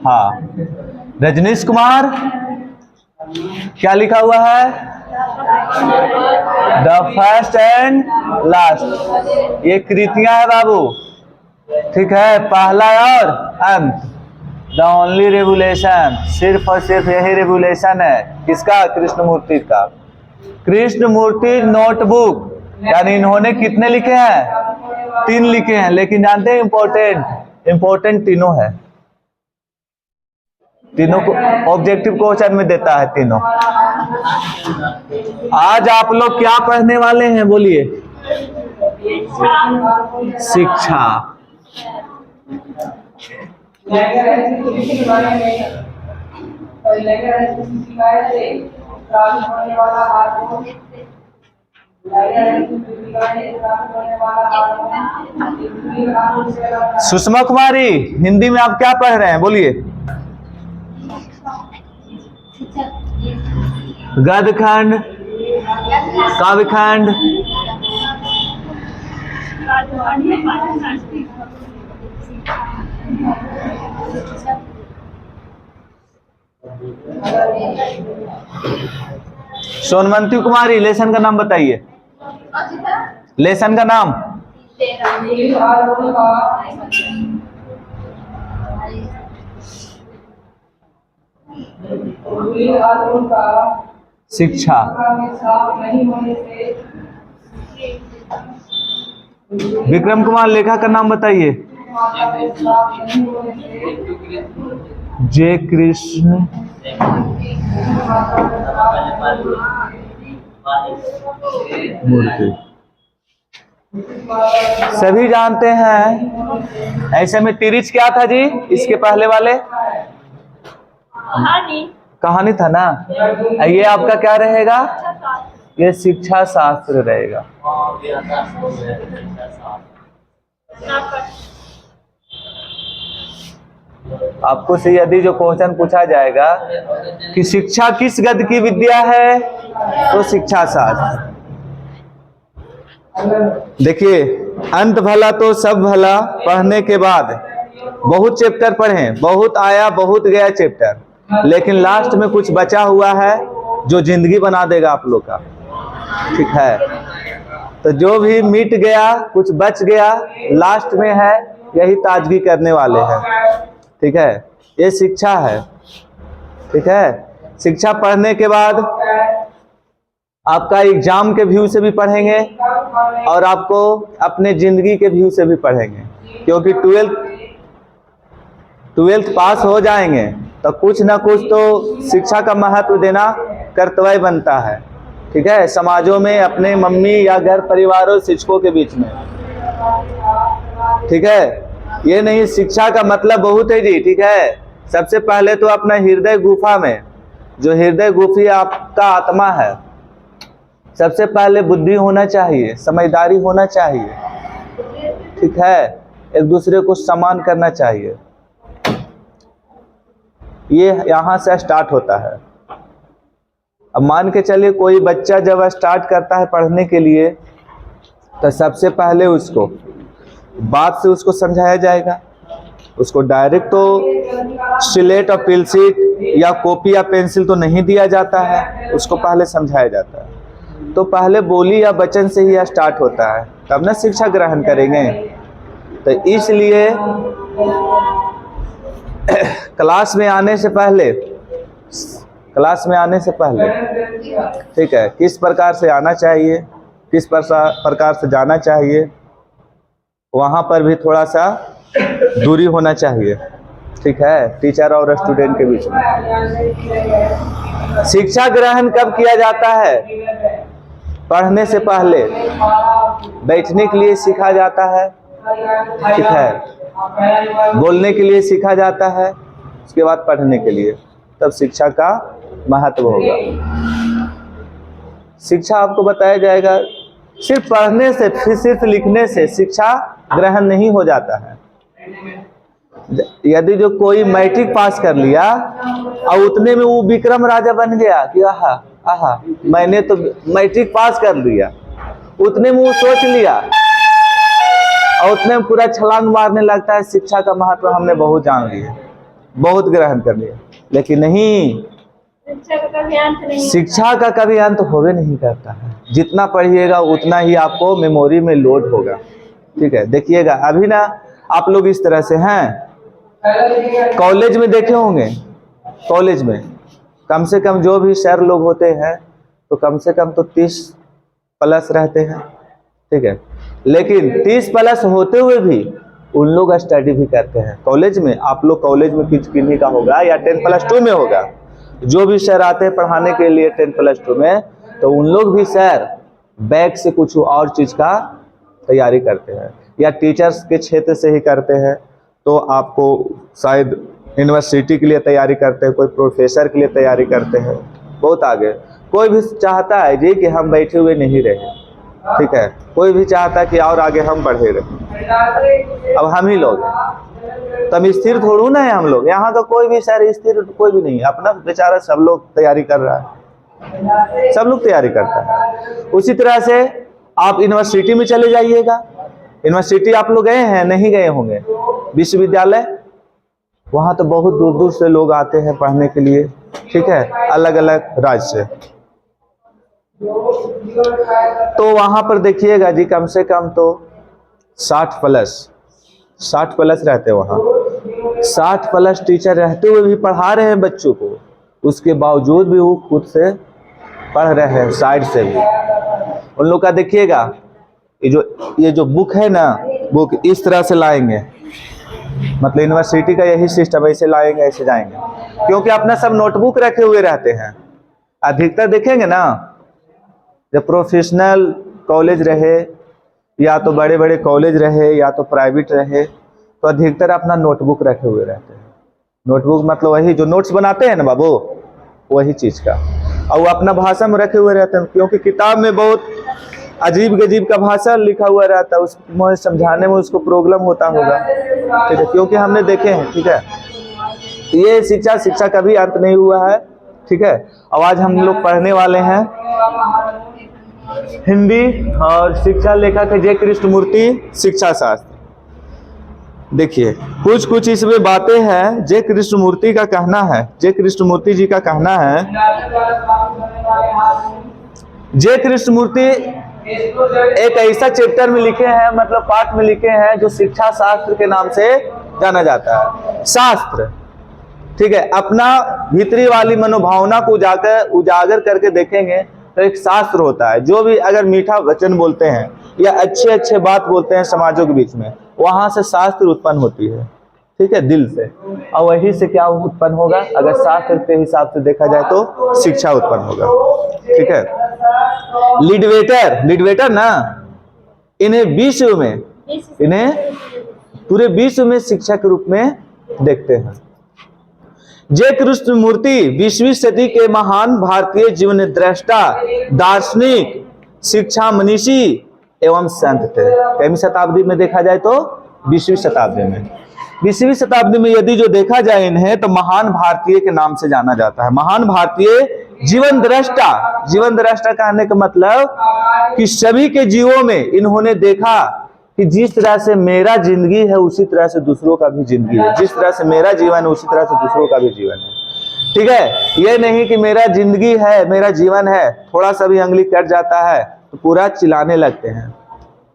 हाँ, रजनीश कुमार, क्या लिखा हुआ है? The first and last. ये कृतियां है बाबू, ठीक है, पहला और अंत। द ओनली रेगुलेशन, सिर्फ और सिर्फ यही रेगुलेशन है किसका? कृष्णमूर्ति का। कृष्णमूर्ति नोटबुक, यानी इन्होंने कितने लिखे हैं? 3 लिखे हैं, लेकिन जानते हैं इंपॉर्टेंट तीनों है। तीनों को ऑब्जेक्टिव क्वेश्चन में देता है तीनों। आज आप लोग क्या पढ़ने वाले हैं बोलिए? शिक्षा। सुषमा कुमारी, हिंदी में आप क्या पढ़ रहे हैं बोलिए? गद्यखंड, काव्यखंड, सोनमंती कुमारी, लेसन का नाम बताइए। लेसन का नाम? शिक्षा। विक्रम कुमार, लेखक का नाम बताइए। जय कृष्ण मूर्ति। सभी जानते हैं। ऐसे में तिरिच क्या था जी? इसके पहले वाले कहानी था ना। ये आपका क्या रहेगा? ये शिक्षा शास्त्र रहेगा। आपको से यदि जो क्वेश्चन पूछा जाएगा कि शिक्षा किस गद्य की विद्या है, तो शिक्षा शास्त्र। देखिए, अंत भला तो सब भला पढ़ने के बाद बहुत चैप्टर पढ़े, बहुत आया बहुत गया चैप्टर, लेकिन लास्ट में कुछ बचा हुआ है जो जिंदगी बना देगा आप लोग का, ठीक है। तो जो भी मिट गया, कुछ बच गया, लास्ट में है यही ताजगी करने वाले हैं, ठीक है। ये शिक्षा है, ठीक है। शिक्षा पढ़ने के बाद आपका एग्जाम के व्यू से भी पढ़ेंगे और आपको अपने जिंदगी के व्यू से भी पढ़ेंगे, क्योंकि 12th पास हो जाएंगे तो कुछ ना कुछ तो शिक्षा का महत्व देना कर्तव्य बनता है, ठीक है। समाजों में, अपने मम्मी या घर परिवार और शिक्षकों के बीच में, ठीक है। ये नहीं, शिक्षा का मतलब बहुत है जी, ठीक है। सबसे पहले तो अपना हृदय गुफा में, जो हृदय गुफी आपका आत्मा है, सबसे पहले बुद्धि होना चाहिए, समझदारी होना चाहिए, ठीक है। एक दूसरे को सम्मान करना चाहिए। ये यहाँ से स्टार्ट होता है। अब मान के चलिए कोई बच्चा जब स्टार्ट करता है पढ़ने के लिए, तो सबसे पहले उसको बात से उसको समझाया जाएगा। उसको डायरेक्ट तो स्लेट और पेंसिल या कॉपी या पेंसिल तो नहीं दिया जाता है, उसको पहले समझाया जाता है। तो पहले बोली या वचन से ही स्टार्ट होता है, तब ना शिक्षा ग्रहण करेंगे। तो इसलिए क्लास में आने से पहले, ठीक है, किस प्रकार से आना चाहिए, किस प्रकार से जाना चाहिए, वहाँ पर भी थोड़ा सा दूरी होना चाहिए, ठीक है, टीचर और स्टूडेंट के बीच में। शिक्षा ग्रहण कब किया जाता है? पढ़ने से पहले बैठने के लिए सीखा जाता है, ठीक है, बोलने के लिए सीखा जाता है, उसके बाद पढ़ने के लिए, तब शिक्षा का महत्व होगा। शिक्षा आपको बताया जाएगा। सिर्फ पढ़ने से, फिर सिर्फ लिखने से शिक्षा ग्रहण नहीं हो जाता है। यदि जो कोई मैट्रिक पास कर लिया और उतने में वो विक्रम राजा बन गया कि आहा आहा मैंने तो मैट्रिक पास कर लिया, उतने में वो सोच लिया और उतने में पूरा छलांग मारने लगता है, शिक्षा का महत्व हमने बहुत जान लिया, बहुत ग्रहण कर लिया। लेकिन नहीं, शिक्षा का कभी अंत होवे नहीं करता है। जितना पढ़िएगा उतना ही आपको मेमोरी में लोड होगा। ठीक है, देखिएगा अभी ना आप लोग इस तरह से हैं, कॉलेज में देखे होंगे, कॉलेज में कम से कम जो भी सर लोग होते हैं तो कम से कम तो 30 प्लस रहते हैं। ठीक है, लेकिन 30 प्लस होते हुए भी उन लोग स्टडी भी करते हैं कॉलेज में। आप लोग कॉलेज में किन्हीं का होगा या 10+2 में होगा, जो भी सर आते हैं पढ़ाने के लिए 10+2 में, तो उन लोग भी सर बैक से कुछ और चीज का तैयारी करते हैं, या टीचर्स के क्षेत्र से ही करते हैं तो आपको शायद यूनिवर्सिटी के लिए तैयारी करते हैं, कोई प्रोफेसर के लिए तैयारी करते हैं, बहुत आगे। कोई भी चाहता है जी कि हम बैठे हुए नहीं रहे। ठीक है, कोई भी चाहता है कि और आगे हम बढ़े रहे। अब हम ही लोग तब स्थिर थोड़ू ना है हम लोग, यहाँ का कोई भी सर स्थिर कोई भी नहीं है, अपना बेचारा सब लोग तैयारी कर रहा है, सब लोग तैयारी करता है। उसी तरह से आप यूनिवर्सिटी में चले जाइएगा, यूनिवर्सिटी आप लोग गए हैं, नहीं गए होंगे, विश्वविद्यालय, वहां तो बहुत दूर दूर से लोग आते हैं पढ़ने के लिए। ठीक है, अलग अलग राज्य से। तो वहां पर देखिएगा जी कम से कम तो 60 प्लस रहते हैं वहां। 60 प्लस टीचर रहते हुए भी पढ़ा रहे हैं बच्चों को, उसके बावजूद भी वो खुद से पढ़ रहे हैं, साइड से भी। उन लोग का देखिएगा ये जो बुक है ना, बुक इस तरह से लाएंगे, मतलब यूनिवर्सिटी का यही सिस्टम, ऐसे लाएंगे ऐसे जाएंगे, क्योंकि अपना सब नोटबुक रखे हुए रहते हैं। अधिकतर देखेंगे ना, जब प्रोफेशनल कॉलेज रहे या तो बड़े बड़े कॉलेज रहे या तो प्राइवेट रहे, तो अधिकतर अपना नोटबुक रखे हुए रहते हैं। नोटबुक मतलब वही जो नोट्स बनाते हैं ना बाबू, वही चीज का, और वो अपना भाषा में रखे हुए रहते हैं, क्योंकि किताब में बहुत अजीब गजीब का भाषा लिखा हुआ रहता है, उसको समझाने में उसको प्रॉब्लम होता होगा। ठीक है, क्योंकि हमने देखे हैं। ठीक है, ये शिक्षा कभी अंत नहीं हुआ है। ठीक है, अब आज हम लोग पढ़ने वाले हैं हिंदी और शिक्षा लेखक है जे कृष्णमूर्ति शिक्षा शास्त्र। देखिए कुछ इसमें बातें हैं, जे कृष्णमूर्ति का कहना है, जे कृष्णमूर्ति जी का कहना है, जे कृष्णमूर्ति एक ऐसा चैप्टर में लिखे हैं, मतलब पाठ में लिखे हैं, जो शिक्षा शास्त्र के नाम से जाना जाता है। शास्त्र, ठीक है, अपना भीतरी वाली मनोभावना को उजागर करके देखेंगे तो एक शास्त्र होता है। जो भी अगर मीठा वचन बोलते हैं या अच्छे बात बोलते हैं समाजों के बीच में, वहां से शास्त्र उत्पन्न होती है। ठीक है, दिल से, और वही से क्या उत्पन्न होगा, अगर शास्त्र के हिसाब से देखा जाए तो शिक्षा उत्पन्न होगा। ठीक है, लिडवेटर ना, इन्हें पूरे विश्व में शिक्षा के रूप में देखते हैं। जे कृष्णमूर्ति 20वीं सदी के महान भारतीय जीवन दृष्टा, दार्शनिक, शिक्षा मनीषी एवं संत थे। कौन शताब्दी में देखा जाए तो 20वीं शताब्दी में। 20वीं शताब्दी में यदि जो देखा जाए इन्हें, तो महान भारतीय के नाम से जाना जाता है। महान भारतीय जीवन दृष्टा कहने का मतलब कि सभी के जीवों में इन्होंने देखा कि जिस तरह से मेरा जिंदगी है उसी तरह से दूसरों का भी जिंदगी है, जिस तरह से मेरा जीवन है उसी तरह से दूसरों का भी जीवन है। ठीक है, ये नहीं कि मेरा जिंदगी है, मेरा जीवन है, थोड़ा सा भी अंगुली कट जाता है तो पूरा चिल्लाने लगते हैं।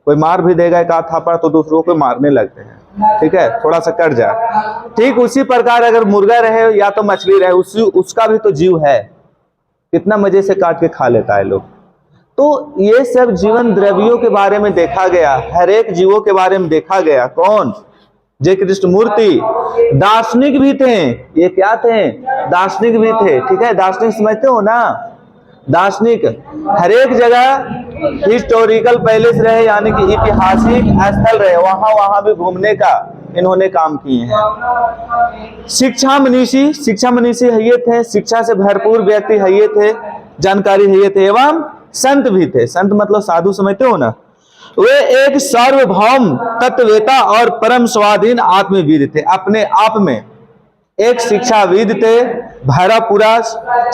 कोई मार भी देगा एक आध थापड़ तो दूसरों को मारने लगते हैं। ठीक है, थोड़ा सा कट जाए। ठीक उसी प्रकार अगर मुर्गा रहे या तो मछली रहे, उसका भी तो जीव है, कितना मजे से काट के खा लेता है लोग। तो ये सब जीवन द्रव्यों के बारे में देखा गया, हर एक जीवों के बारे में देखा गया। कौन? जे कृष्णमूर्ति। दार्शनिक भी थे, ये क्या थे? दार्शनिक भी थे। ठीक है, दार्शनिक समझते हो ना, दार्शनिक हर एक जगह हिस्टोरिकल पैलेस रहे, यानी कि ऐतिहासिक स्थल रहे, वहां भी घूमने का इन्होंने काम किए हैं। शिक्षा मनीषी है ये थे, शिक्षा से भरपूर व्यक्ति है ये थे, जानकारी है ये थे, एवं संत भी थे। संत मतलब साधु समझते हो ना, वे एक सार्वभौम तत्ववेता और परम स्वाधीन आत्मवीर थे। अपने आप में एक शिक्षाविद थे, भैरापुरा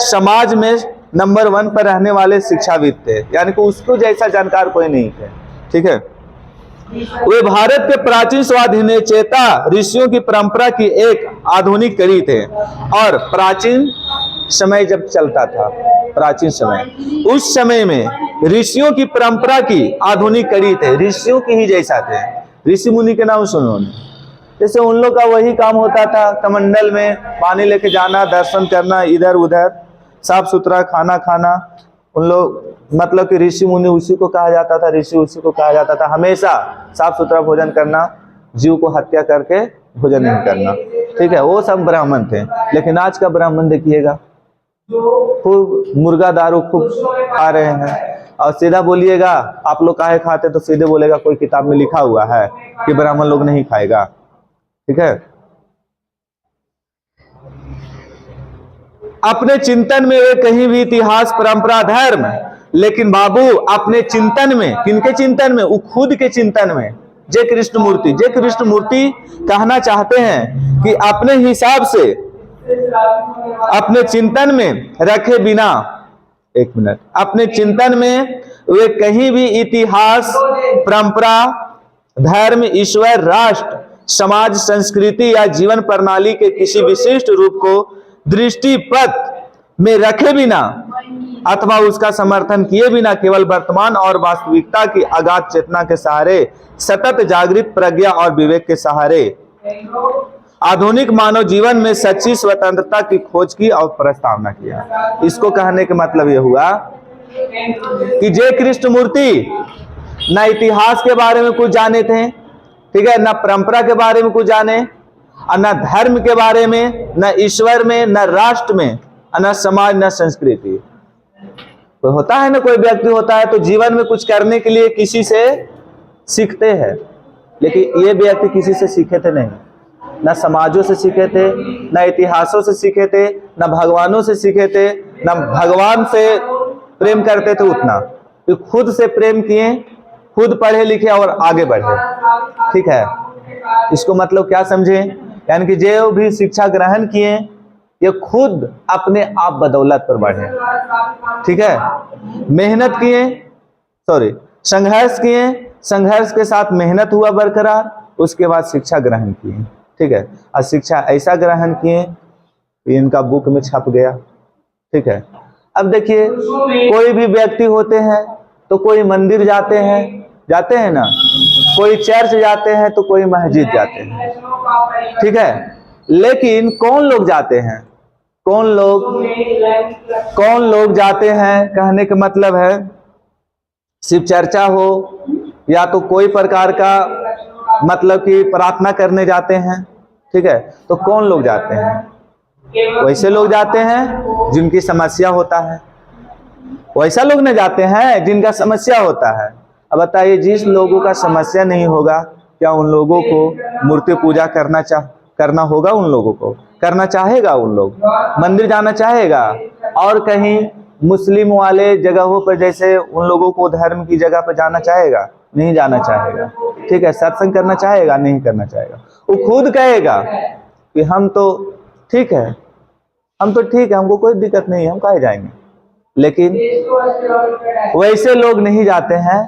समाज में नंबर 1 पर रहने वाले शिक्षाविद थे, यानी कि उसको जैसा जानकार कोई नहीं थे। ठीक है, वे भारत के प्राचीन स्वाधीन चेता ऋषियों की परंपरा की एक आधुनिक कड़ी थे। और प्राचीन समय जब चलता था, प्राचीन समय, उस समय में ऋषियों की परंपरा की आधुनिक कड़ी थे, ऋषियों की ही जैसा थे। ऋषि मुनि के नाम सुनो, जैसे उन लोग का वही काम होता था, कमंडल में पानी लेके जाना, दर्शन करना, इधर उधर, साफ सुथरा खाना खाना। उन लोग मतलब कि ऋषि मुनि उसी को कहा जाता था, ऋषि उसी को कहा जाता था। हमेशा साफ सुथरा भोजन करना, जीव को हत्या करके भोजन नहीं करना। ठीक है, वो सब ब्राह्मण थे। लेकिन आज का ब्राह्मण देखिएगा, खूब मुर्गा दारू खूब खा रहे हैं। और सीधा बोलिएगा आप लोग काहे खाते, तो सीधे बोलेगा कोई किताब में लिखा हुआ है कि ब्राह्मण लोग नहीं खाएगा। ठीक है, अपने चिंतन में वे कहीं भी इतिहास, परंपरा, धर्म, लेकिन बाबू अपने चिंतन में, किनके चिंतन में? वो खुद के चिंतन में। जय कृष्ण मूर्ति, जय कृष्ण मूर्ति कहना चाहते हैं कि अपने हिसाब से, अपने चिंतन में रखे बिना, एक मिनट, अपने चिंतन में वे कहीं भी इतिहास, परंपरा, धर्म, ईश्वर, राष्ट्र, समाज, संस्कृति या जीवन प्रणाली के किसी विशिष्ट रूप को दृष्टिपथ में रखे बिना अथवा उसका समर्थन किए बिना केवल वर्तमान और वास्तविकता की अगाध चेतना के सहारे, सतत जागृत प्रज्ञा और विवेक के सहारे आधुनिक मानव जीवन में सच्ची स्वतंत्रता की खोज की और प्रस्तावना किया। इसको कहने का मतलब यह हुआ कि जय कृष्ण मूर्ति न इतिहास के बारे में कुछ जाने थे, ठीक है, न परंपरा के बारे में कुछ जाने, और न धर्म के बारे में, न ईश्वर में, न राष्ट्र में, न समाज, न संस्कृति। तो होता है ना, कोई व्यक्ति होता है तो जीवन में कुछ करने के लिए किसी से सीखते हैं, लेकिन ये व्यक्ति किसी से सीखे थे नहीं, न समाजों से सीखे थे, न इतिहासों से सीखे थे, न भगवानों से सीखे थे, न भगवान से प्रेम करते थे उतना। तो खुद से प्रेम किए, खुद पढ़े लिखे और आगे बढ़े। ठीक है, इसको मतलब क्या समझे? यानी कि जो भी शिक्षा ग्रहण किए ये खुद अपने आप बदौलत पर बढ़े। ठीक है, मेहनत किए, संघर्ष किए, संघर्ष के साथ मेहनत हुआ बरकरार, उसके बाद शिक्षा ग्रहण किए। ठीक है, और शिक्षा ऐसा ग्रहण किए कि इनका बुक में छप गया। ठीक है, अब देखिए कोई भी व्यक्ति होते हैं तो कोई मंदिर जाते हैं ना, कोई चर्च जाते हैं तो कोई मस्जिद जाते हैं। ठीक है, लेकिन कौन लोग जाते हैं, कौन लोग जाते हैं कहने का मतलब है सिर्फ चर्चा हो या तो कोई प्रकार का मतलब कि प्रार्थना करने जाते हैं। ठीक है, तो कौन लोग जाते हैं? वैसे लोग जाते हैं जिनकी समस्या होता है, वैसा लोग न जाते हैं जिनका समस्या होता है। अब बताइए, जिस लोगों का समस्या नहीं होगा, क्या उन लोगों को मूर्ति पूजा करना होगा? उन लोगों को करना चाहेगा? उन लोग मंदिर जाना चाहेगा? और कहीं मुस्लिम वाले जगहों पर जैसे उन लोगों को धर्म की जगह पर जाना चाहेगा? नहीं जाना चाहेगा। ठीक है, सत्संग करना चाहेगा? नहीं करना चाहेगा। वो खुद कहेगा कि हम तो ठीक है, हमको कोई दिक्कत नहीं है, हम काहे जाएंगे। लेकिन वैसे लोग नहीं जाते हैं।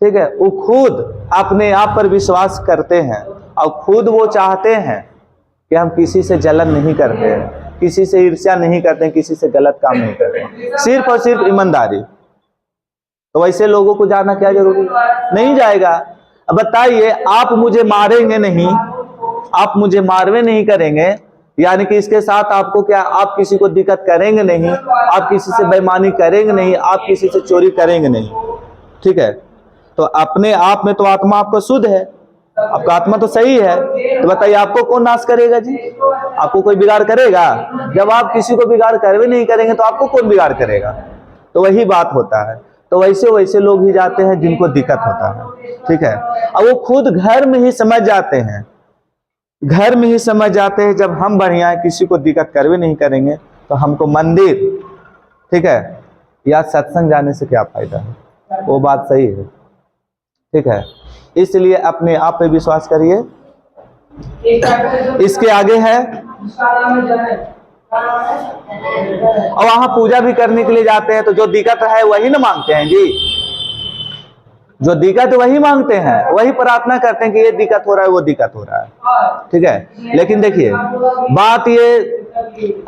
ठीक है, वो खुद अपने आप पर विश्वास करते हैं और खुद वो चाहते हैं कि हम किसी से जलन नहीं करते हैं, किसी से ईर्ष्या नहीं करते हैं, किसी से गलत काम नहीं करते हैं, सिर्फ और सिर्फ ईमानदारी। तो वैसे लोगों को जाना क्या जरूरी? नहीं जाएगा। अब बताइए, आप मुझे मारेंगे नहीं, आप मुझे मारवे नहीं करेंगे, यानी कि इसके साथ आपको क्या, आप किसी को दिक्कत करेंगे नहीं, आप किसी से बेईमानी करेंगे नहीं, आप किसी से चोरी करेंगे नहीं। ठीक है, तो अपने आप में तो आत्मा आपका शुद्ध है, आपका आत्मा तो सही है। तो बताइए आपको कौन नाश करेगा जी? आपको कोई बिगाड़ करेगा? जब आप किसी को बिगाड़ करवे नहीं करेंगे तो आपको कौन बिगाड़ करेगा? तो वही बात होता है। तो वैसे लोग ही जाते हैं जिनको दिक्कत होता है। ठीक है, और वो खुद घर में ही समझ जाते हैं, घर में ही समझ जाते हैं, जब हम बढ़िया है, किसी को दिक्कत करवे नहीं करेंगे तो हमको मंदिर, ठीक है, या सत्संग जाने से क्या फायदा है। वो बात सही है। ठीक है, इसलिए अपने आप पे विश्वास करिए। इसके आगे है, और वहां पूजा भी करने के लिए जाते हैं तो जो दिक्कत है वही ना मांगते हैं जी, जो दिक्कत वही मांगते हैं, वही प्रार्थना करते हैं कि ये दिक्कत हो रहा है, वो दिक्कत हो रहा है, ठीक है। लेकिन देखिए बात ये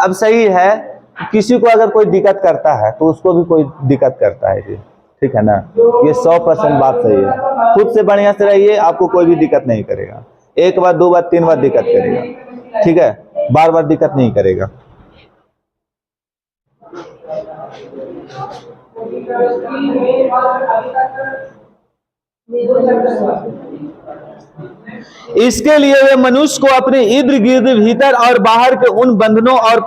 अब सही है, किसी को अगर कोई दिक्कत करता है तो उसको भी कोई दिक्कत करता है जी, ठीक है ना, ये 100% बात सही है। खुद से बढ़िया से रहिए, आपको कोई भी दिक्कत नहीं करेगा। एक बार, दो बार, तीन बार दिक्कत करेगा, ठीक है, बार बार दिक्कत नहीं करेगा। इसके लिए वे मनुष्य को अपने इर्द गिर्द, भीतर और बाहर के उन बंधनों और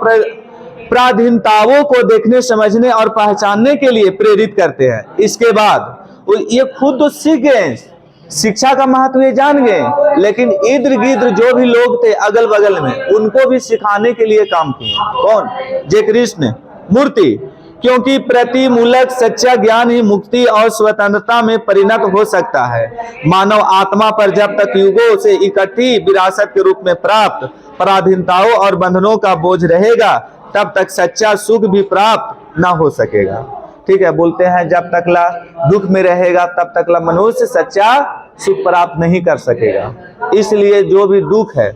पराधीनताओं को देखने, समझने और पहचानने के लिए प्रेरित करते हैं। इसके बाद ये खुद तो सीख गए, शिक्षा का महत्व ये जान गए, लेकिन इर्द गिर्द जो भी लोग थे अगल बगल में, उनको भी सिखाने के लिए काम किए। कौन? जय कृष्ण मूर्ति। क्योंकि प्रतिमूलक सच्चा ज्ञान ही मुक्ति और स्वतंत्रता में परिणत हो सकता है। मानव आत्मा पर जब तक युगों से इकट्ठी विरासत के रूप में प्राप्त पराधीनताओं और बंधनों का बोझ रहेगा, तब तक सच्चा सुख भी प्राप्त ना हो सकेगा। ठीक है, बोलते हैं जब तक ला दुख में रहेगा तब तक ला मनुष्य सच्चा सुख प्राप्त नहीं कर सकेगा। इसलिए जो भी दुख है,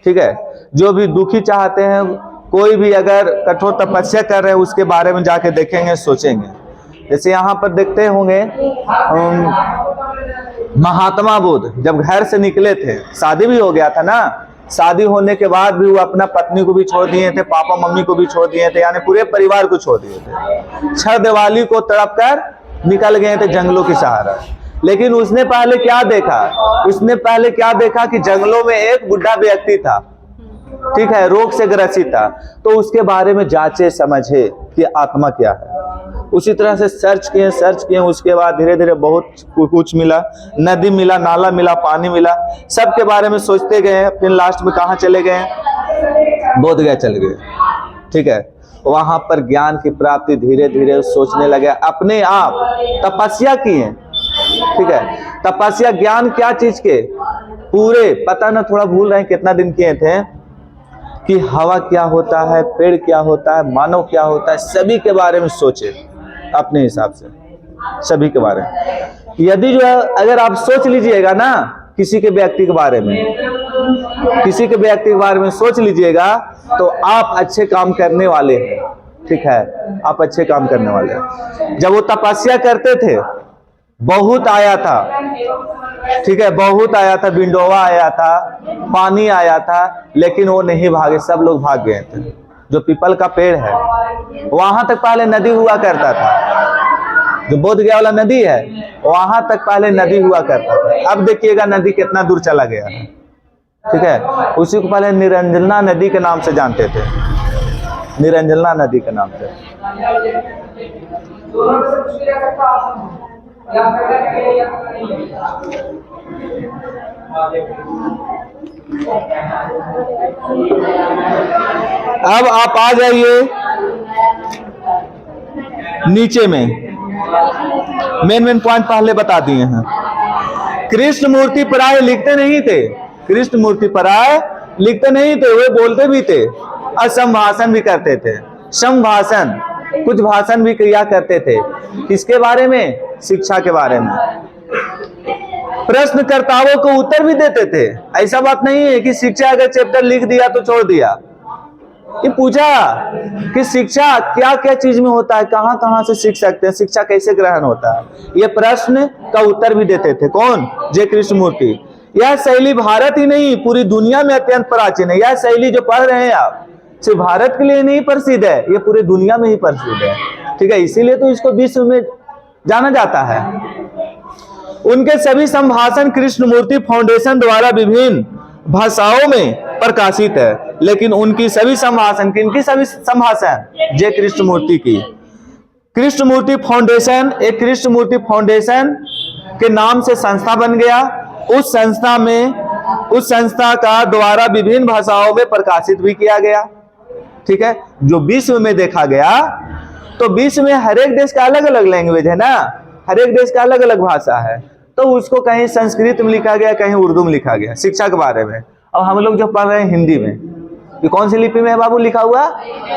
ठीक है, जो भी दुखी चाहते हैं, कोई भी अगर कठोर तपस्या कर रहे हैं उसके बारे में जाके देखेंगे, सोचेंगे। जैसे यहाँ पर देखते होंगे महात्मा बुद्ध जब घर से निकले थे, शादी भी हो गया था ना, शादी होने के बाद भी वो अपना पत्नी को भी छोड़ दिए थे, पापा मम्मी को भी छोड़ दिए थे, यानी पूरे परिवार को छोड़ दिए थे। छह दिवाली को तड़प कर निकल गए थे जंगलों की सहारा। लेकिन उसने पहले क्या देखा? उसने पहले क्या देखा कि जंगलों में एक बुढ़ा व्यक्ति था, ठीक है, रोग से ग्रसित था। तो उसके बारे में जांचे समझे कि आत्मा क्या है। उसी तरह से सर्च किए, उसके बाद धीरे धीरे बहुत कुछ मिला, नदी मिला, नाला मिला, पानी मिला, सबके बारे में सोचते गए। फिर लास्ट में कहाँ चले गए? बोध गया चले गए, ठीक है। वहां पर ज्ञान की प्राप्ति धीरे धीरे सोचने लगे, अपने आप तपस्या किए, ठीक है। तपस्या ज्ञान क्या चीज के? पूरे पता ना, थोड़ा भूल रहे हैं कितना दिन किए थे, कि हवा क्या होता है, पेड़ क्या होता है, मानव क्या होता है, सभी के बारे में सोचे अपने हिसाब से, सभी के बारे में। यदि जो है अगर आप सोच लीजिएगा ना किसी के व्यक्ति के बारे में, किसी के व्यक्ति के बारे में सोच लीजिएगा, तो आप अच्छे काम करने वाले हैं, ठीक है, आप अच्छे काम करने वाले हैं। जब वो तपस्या करते थे बहुत आया था, ठीक है, बहुत आया था, बिंडोवा आया था, पानी आया था, लेकिन वो नहीं भागे, सब लोग भाग गए थे। जो पीपल का पेड़ है वहां तक पहले नदी हुआ करता था, जो बोध गया वाला नदी है वहां तक पहले नदी हुआ करता था। अब देखिएगा नदी कितना दूर चला गया है, ठीक है। उसी को पहले निरंजना नदी के नाम से जानते थे, निरंजना नदी के नाम से। अब आप आ जाइए नीचे में, मेन पॉइंट पहले बता दिए हैं। कृष्ण मूर्ति पराय लिखते नहीं थे, कृष्ण मूर्ति पराय लिखते नहीं थे, वे बोलते भी थे और संभाषण भी करते थे। संभाषण, कुछ भाषण भी किया करते थे। किसके बारे में? शिक्षा के बारे में। प्रश्नकर्ताओं को उत्तर भी देते थे। ऐसा बात नहीं है कि शिक्षा अगर चैप्टर लिख दिया तो छोड़ दिया। ये पूछा कि शिक्षा क्या क्या चीज में होता है, कहां कहां से सीख सकते हैं, शिक्षा कैसे ग्रहण होता है, ये प्रश्न का उत्तर भी देते थे। कौन? जय कृष्ण मूर्ति। यह शैली भारत ही नहीं पूरी दुनिया में अत्यंत प्राचीन है। यह शैली जो पढ़ रहे हैं आप सिर्फ भारत के लिए नहीं प्रसिद्ध है, ये पूरे दुनिया में ही प्रसिद्ध है, ठीक है। इसीलिए तो इसको विश्व में जाना जाता है। उनके सभी संभाषण कृष्ण मूर्ति फाउंडेशन द्वारा विभिन्न भाषाओं में प्रकाशित है। लेकिन उनकी सभी संभाषण, किनकी सभी संभाषण? जय कृष्ण मूर्ति की। कृष्ण मूर्ति फाउंडेशन, एक कृष्ण मूर्ति फाउंडेशन के नाम से संस्था बन गया। उस संस्था का द्वारा विभिन्न भाषाओं में प्रकाशित भी किया गया, ठीक है। जो विश्व में देखा गया, तो विश्व में हर एक देश का अलग अलग लैंग्वेज है ना, हर एक देश का अलग अलग भाषा है। तो उसको कहीं संस्कृत में लिखा गया, कहीं उर्दू में लिखा गया, शिक्षा के बारे में। अब हम लोग जो पढ़ रहे हैं हिंदी में, ये कौन सी लिपि में है बाबू लिखा हुआ?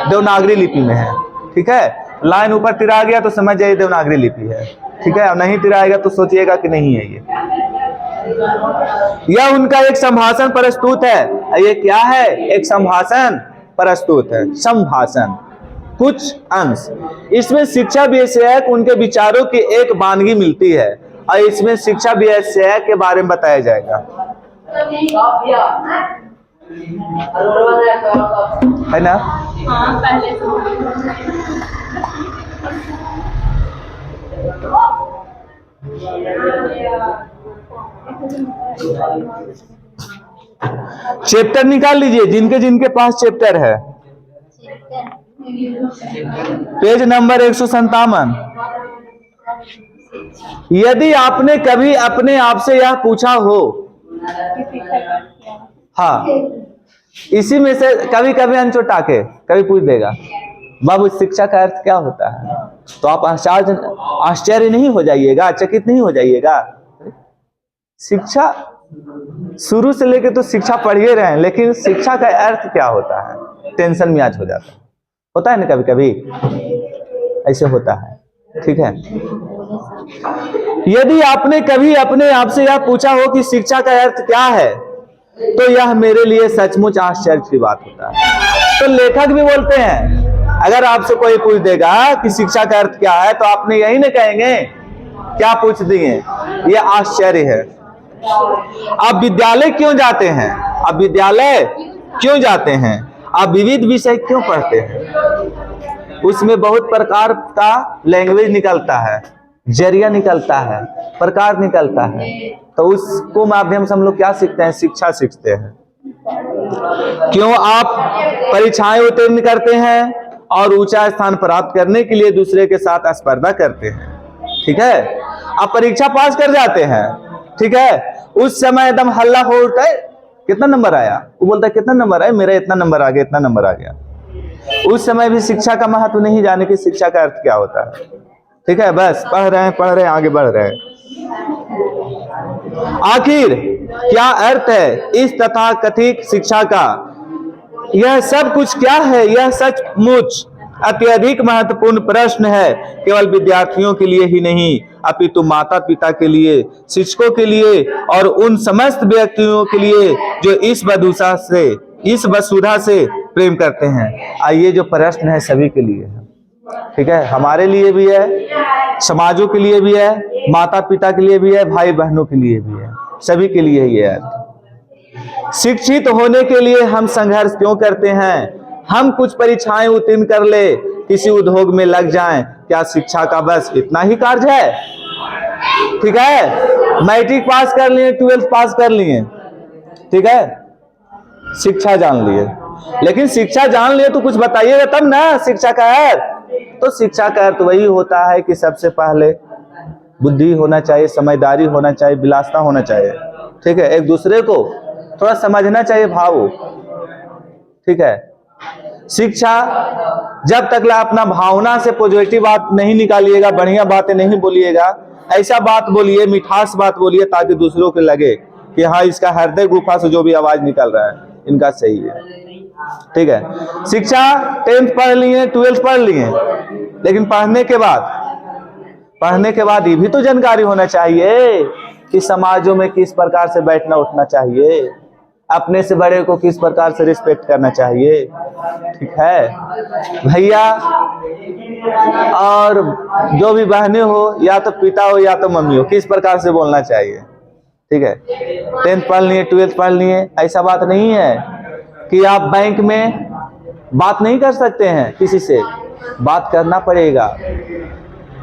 देवनागरी लिपि में है। ठीक है, लाइन ऊपर तिरा गया तो समझ जाइए देवनागरी लिपि है। ठीक है, और नहीं तिराएगा तो सोचिएगा कि नहीं है ये। यह उनका एक संभाषण प्रस्तुत है। ये क्या है? एक संभाषण प्रस्तुत है। संभाषण कुछ अंश, इसमें शिक्षा विषयक उनके विचारों की एक वानगी मिलती है और इसमें शिक्षा विषयक के बारे में बताया जाएगा, है ना? हाँ, पहले चैप्टर निकाल लीजिए, जिनके जिनके पास चैप्टर है। Page number 157। यदि आपने कभी अपने आप से यह पूछा हो, हाँ, इसी में से कभी कभी अनचोटा के कभी पूछ देगा, बाबू शिक्षा का अर्थ क्या होता है? तो आप आश्चर्य नहीं हो जाइएगा, चकित नहीं हो जाइएगा। शिक्षा शुरू से लेके तो शिक्षा पढ़िए रहे हैं, लेकिन शिक्षा का अर्थ क्या होता है? टेंशन में आज होता है ना, कभी कभी ऐसे होता है। ठीक है, यदि आपने कभी अपने आप से यह पूछा हो कि शिक्षा का अर्थ क्या है, तो यह मेरे लिए सचमुच आश्चर्य की बात होता है। तो लेखक भी बोलते हैं, अगर आपसे कोई पूछ देगा कि शिक्षा का अर्थ क्या है, तो आपने यही ना कहेंगे, क्या पूछ दिए? यह आश्चर्य है। आप विद्यालय क्यों जाते हैं? आप विद्यालय क्यों जाते हैं? आप विविध विषय क्यों पढ़ते हैं? उसमें बहुत प्रकार का लैंग्वेज निकलता है, जरिया निकलता है, प्रकार निकलता है। तो उसको माध्यम से हम लोग क्या सीखते हैं? शिक्षा सीखते हैं। क्यों आप परीक्षाएं उत्तीर्ण करते हैं और ऊंचा स्थान प्राप्त करने के लिए दूसरे के साथ स्पर्धा करते हैं। ठीक है, आप परीक्षा पास कर जाते हैं। ठीक है, उस समय एकदम हल्ला हो उठता है, कितना नंबर आया? वो बोलता है कितना नंबर आया? मेरा इतना नंबर आ गया, इतना नंबर आ गया। उस समय भी शिक्षा का महत्व नहीं जाने की शिक्षा का अर्थ क्या होता है। ठीक है, बस पढ़ रहे हैं, आगे बढ़ रहे हैं। आखिर क्या अर्थ है इस तथाकथित शिक्षा का? यह सब कुछ क्या है? यह सचमुच अत्यधिक महत्वपूर्ण प्रश्न है, केवल विद्यार्थियों के लिए ही नहीं, अपितु माता पिता के लिए, शिक्षकों के लिए और उन समस्त व्यक्तियों के लिए जो इस वसुधा से प्रेम करते हैं। ये जो प्रश्न है सभी के लिए है। ठीक है, हमारे लिए भी है, समाजों के लिए भी है, माता पिता के लिए भी है, भाई बहनों के लिए भी है, सभी के लिए ये है। शिक्षित होने के लिए हम संघर्ष क्यों करते हैं? हम कुछ परीक्षाएं उत्तीर्ण कर ले, किसी उद्योग में लग जाएं, क्या शिक्षा का बस इतना ही कार्य है? ठीक है, मैट्रिक पास कर लिए, 12th पास कर लिए, ठीक है, शिक्षा जान लिए, लेकिन शिक्षा जान लिए तो कुछ बताइएगा तब ना शिक्षा का अर्थ। तो शिक्षा का अर्थ वही होता है कि सबसे पहले बुद्धि होना चाहिए, समझदारी होना चाहिए, विलासता होना चाहिए। ठीक है, एक दूसरे को थोड़ा समझना चाहिए भाव। ठीक है, शिक्षा जब तक ला अपना भावना से पॉजिटिव बात नहीं निकालिएगा, बढ़िया बातें नहीं बोलिएगा, ऐसा बात बोलिए, मिठास बात बोलिए, ताकि दूसरों को लगे कि हाँ इसका हृदय गुफा से जो भी आवाज निकल रहा है इनका सही है। ठीक है, शिक्षा 10th पढ़ लिए, 12th पढ़ लिए, लेकिन पढ़ने के बाद ये भी तो जानकारी होना चाहिए कि समाजों में किस प्रकार से बैठना उठना चाहिए, अपने से बड़े को किस प्रकार से रिस्पेक्ट करना चाहिए। ठीक है भैया, और जो भी बहनें हो, या तो पिता हो या तो मम्मी हो, किस प्रकार से बोलना चाहिए। ठीक है, 10th पढ़ लिए, 12th पढ़ लिए, ऐसा बात नहीं है कि आप बैंक में बात नहीं कर सकते हैं, किसी से बात करना पड़ेगा।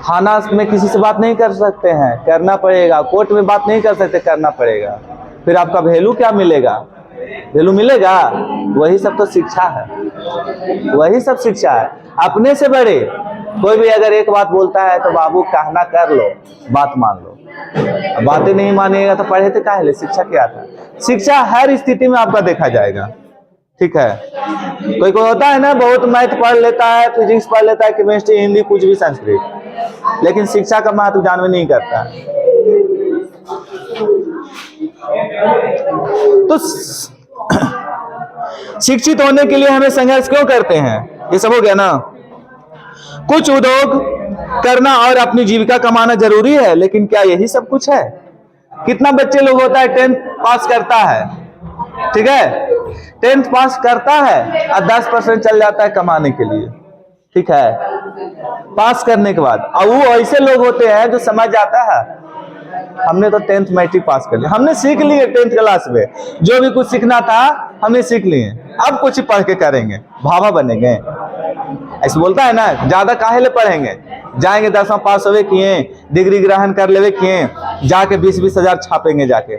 थाना में किसी से बात नहीं कर सकते हैं, करना पड़ेगा। कोर्ट में बात नहीं कर सकते, करना पड़ेगा। फिर आपका वैल्यू क्या मिलेगा? वैल्यू मिलेगा? वही सब तो शिक्षा है, वही सब शिक्षा है। अपने से बड़े कोई भी अगर एक बात बोलता है तो बाबू कहना कर लो, बात मान लो। बातें नहीं मानिएगा तो पढ़े थे काहे ले? शिक्षा क्या था? शिक्षा हर स्थिति में आपका देखा जाएगा। ठीक है, कोई होता है ना, बहुत मैथ पढ़ लेता है, फिजिक्स पढ़ लेता है, केमिस्ट्री, हिंदी, कुछ भी, संस्कृत, लेकिन शिक्षा का महत्व जानवे नहीं करता। तो शिक्षित होने के लिए हमें संघर्ष क्यों करते हैं? ये सब हो गया ना। कुछ उद्योग करना और अपनी जीविका कमाना जरूरी है, लेकिन क्या यही सब कुछ है? कितना बच्चे लोग होता है 10th पास करता है, ठीक है, 10th पास करता है और 10% चल जाता है कमाने के लिए, ठीक है, पास करने के बाद। और वो ऐसे लोग होते हैं जो समझ जाता है हमने तो 10th मैट्रिक पास कर लिया, हमने सीख लिए 10th क्लास में जो भी कुछ सीखना था हमने सीख लिए, अब कुछ पढ़ के करेंगे, भाभा बनेंगे, ऐसे बोलता है ना। ज्यादा काहे ले पढ़ेंगे, जाएंगे 10वां पास होवे किए, डिग्री ग्रहण कर लेवे किए, जाके 20-20 हजार छापेंगे जाके,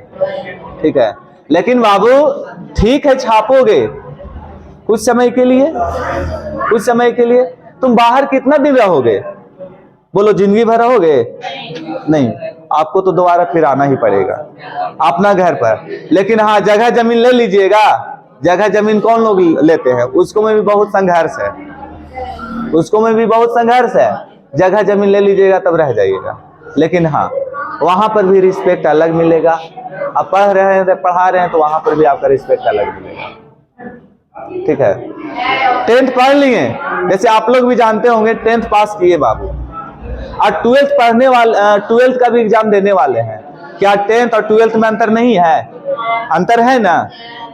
ठीक है। लेकिन बाबू ठीक है छापोगे कुछ समय के लिए, कुछ समय के लिए। तुम बाहर कितना दिन रहोगे? बोलो जिंदगी भर रहोगे? नहीं, आपको तो दोबारा फिर आना ही पड़ेगा अपना घर पर। लेकिन हाँ, जगह जमीन ले लीजिएगा। जगह जमीन कौन लोग लेते हैं? उसको में भी बहुत संघर्ष है, उसको में भी बहुत संघर्ष है। जगह जमीन ले लीजिएगा तब रह जाइएगा, लेकिन हाँ वहां पर भी रिस्पेक्ट अलग मिलेगा। आप पढ़ रहे हैं, पढ़ा रहे हैं तो वहां पर भी आपका रिस्पेक्ट अलग मिलेगा, ठीक है। 10th पढ़ लिए, जैसे आप लोग भी जानते होंगे 10th पास किए बाबू, और 12th पढ़ने वाले 12th का भी एग्जाम देने वाले हैं। क्या 10th और 12th में अंतर नहीं है? अंतर है ना।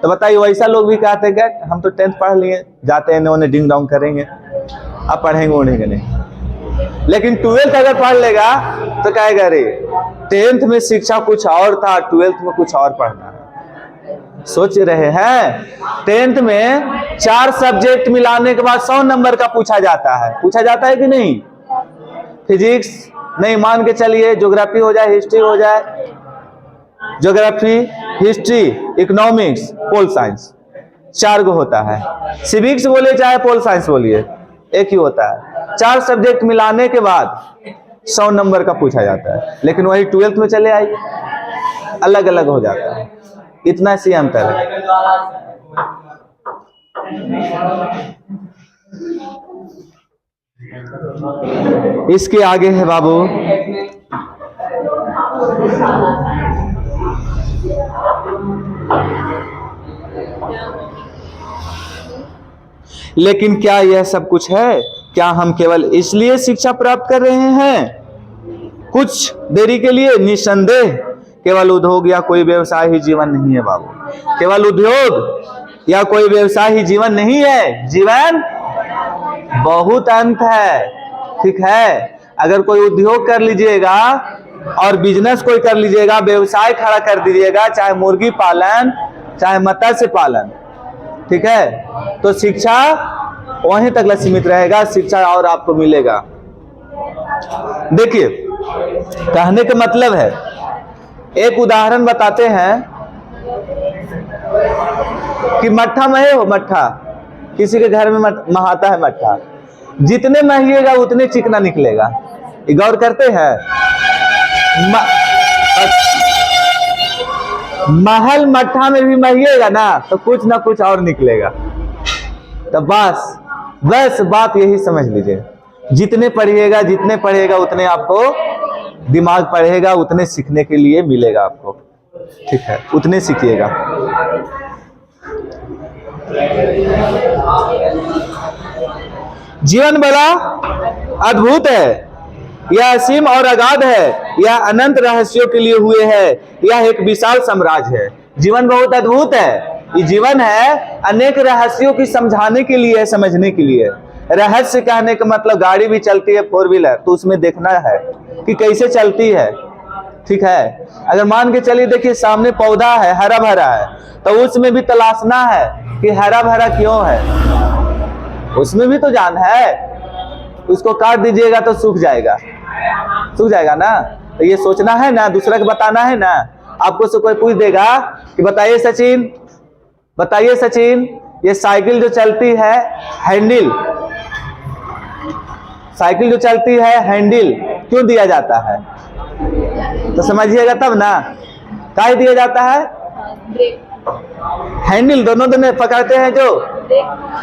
तो बताइए, वैसा लोग भी कहते हैं कि हम तो 10th पढ़ लिए, जाते हैं उन्हें डिंग डोंग करेंगे, अब पढ़ेंगे उन्हें नहीं। लेकिन 12th अगर पढ़ लेगा तो कहेगा अरे 10th में शिक्षा कुछ और था, 12th में कुछ और पढ़ना है। सोच रहे हैं 10th में 4 सब्जेक्ट मिलाने के बाद 100 नंबर का पूछा जाता है, पूछा जाता है कि नहीं? फिजिक्स नहीं, मान के चलिए ज्योग्राफी हो जाए, हिस्ट्री हो जाए, geography, history, economics, pol science, 4 गो होता है। सिविक्स बोले चाहे पोल साइंस बोलिए, एक ही होता है। 4 सब्जेक्ट मिलाने के बाद 100 नंबर का पूछा जाता है। लेकिन वही 12th में चले आइए, अलग अलग हो जाता है। इतना सी अंतर है। इसके आगे है बाबू लेकिन क्या यह सब कुछ है? क्या हम केवल इसलिए शिक्षा प्राप्त कर रहे हैं कुछ देरी के लिए? निसंदेह केवल उद्योग या कोई व्यवसाय ही जीवन नहीं है बाबू। केवल उद्योग या कोई व्यवसाय ही जीवन नहीं है। जीवन बहुत अंत है, ठीक है। अगर कोई उद्योग कर लीजिएगा और बिजनेस कोई कर लीजिएगा, व्यवसाय खड़ा कर दीजिएगा, चाहे मुर्गी पालन चाहे मत्स्य पालन, ठीक है, तो शिक्षा वहीं तक सीमित रहेगा, शिक्षा और आपको मिलेगा। देखिए, कहने का मतलब है, एक उदाहरण बताते हैं कि मट्ठा महे हो, मट्ठा किसी के घर में महाता है मट्ठा, जितने महिएगा उतने चिकना निकलेगा। ये गौर करते हैं? महल मट्ठा में भी महिएगा ना तो कुछ ना कुछ और निकलेगा। तो बस बात यही समझ लीजिए, जितने पढ़िएगा उतने आपको दिमाग पढ़ेगा, उतने सीखने के लिए मिलेगा आपको, ठीक है, उतने सीखिएगा। जीवन बड़ा अद्भुत है, यह असीम और अगाध है, यह अनंत रहस्यों के लिए हुए है, यह एक विशाल साम्राज्य है। जीवन बहुत अद्भुत है, ये जीवन है अनेक रहस्यों की समझाने के लिए, समझने के लिए। रहस्य कहने का मतलब गाड़ी भी चलती है 4 व्हीलर, तो उसमें देखना है कि कैसे चलती है, ठीक है। अगर मान के चलिए, देखिए सामने पौधा है, हरा भरा है, तो उसमें भी तलाशना है कि हरा भरा क्यों है, उसमें भी तो जान है। उसको काट दीजिएगा तो सूख जाएगा ना। तो ये सोचना है ना, दूसरा को बताना है ना। आपको से कोई पूछ देगा कि बताइए सचिन, ये साइकिल जो चलती है हैंडल, साइकिल जो चलती है हैंडल क्यों दिया जाता है? तो समझिएगा तब ना, काहे दिया जाता है? हैंडल दोनों पकड़ते हैं जो।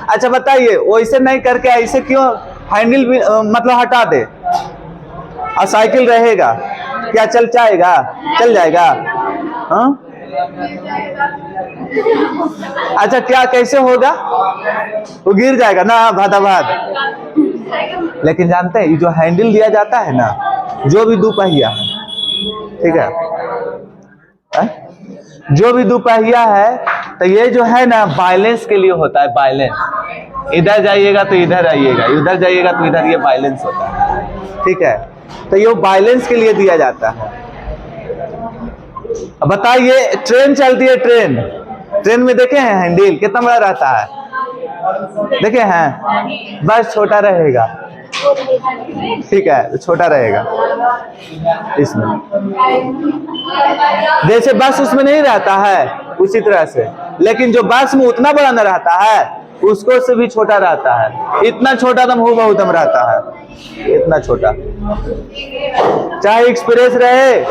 अच्छा बताइए, वैसे नहीं करके ऐसे क्यों हैंडल भी मतलब हटा दे और साइकिल रहेगा? क्या चल जाएगा? चल जाएगा? हाँ अच्छा, क्या कैसे होगा? वो गिर जाएगा ना भादाभाद। लेकिन जानते हैं, ये जो हैंडल दिया जाता है ना, जो भी दुपहिया है, ठीक है, जो भी दुपहिया है, तो ये जो है ना बैलेंस के लिए होता है। बैलेंस, इधर जाइएगा तो इधर आइएगा, इधर जाइएगा तो इधर, ये बैलेंस होता है, ठीक है। तो ये बैलेंस के लिए दिया जाता है। अब बताइए, ट्रेन चलती है, ट्रेन में देखे हैं हैंडल कितना बड़ा रहता है? देखे हैं? बस छोटा रहेगा, ठीक है, छोटा रहेगा इसमें। जैसे बस उसमें नहीं रहता है उसी तरह से, लेकिन जो बस में उतना बड़ा न रहता है, उसको से भी छोटा रहता है। इतना छोटा दम हो बहुत दम रहता है, इतना छोटा। चाहे एक्सप्रेस रहे,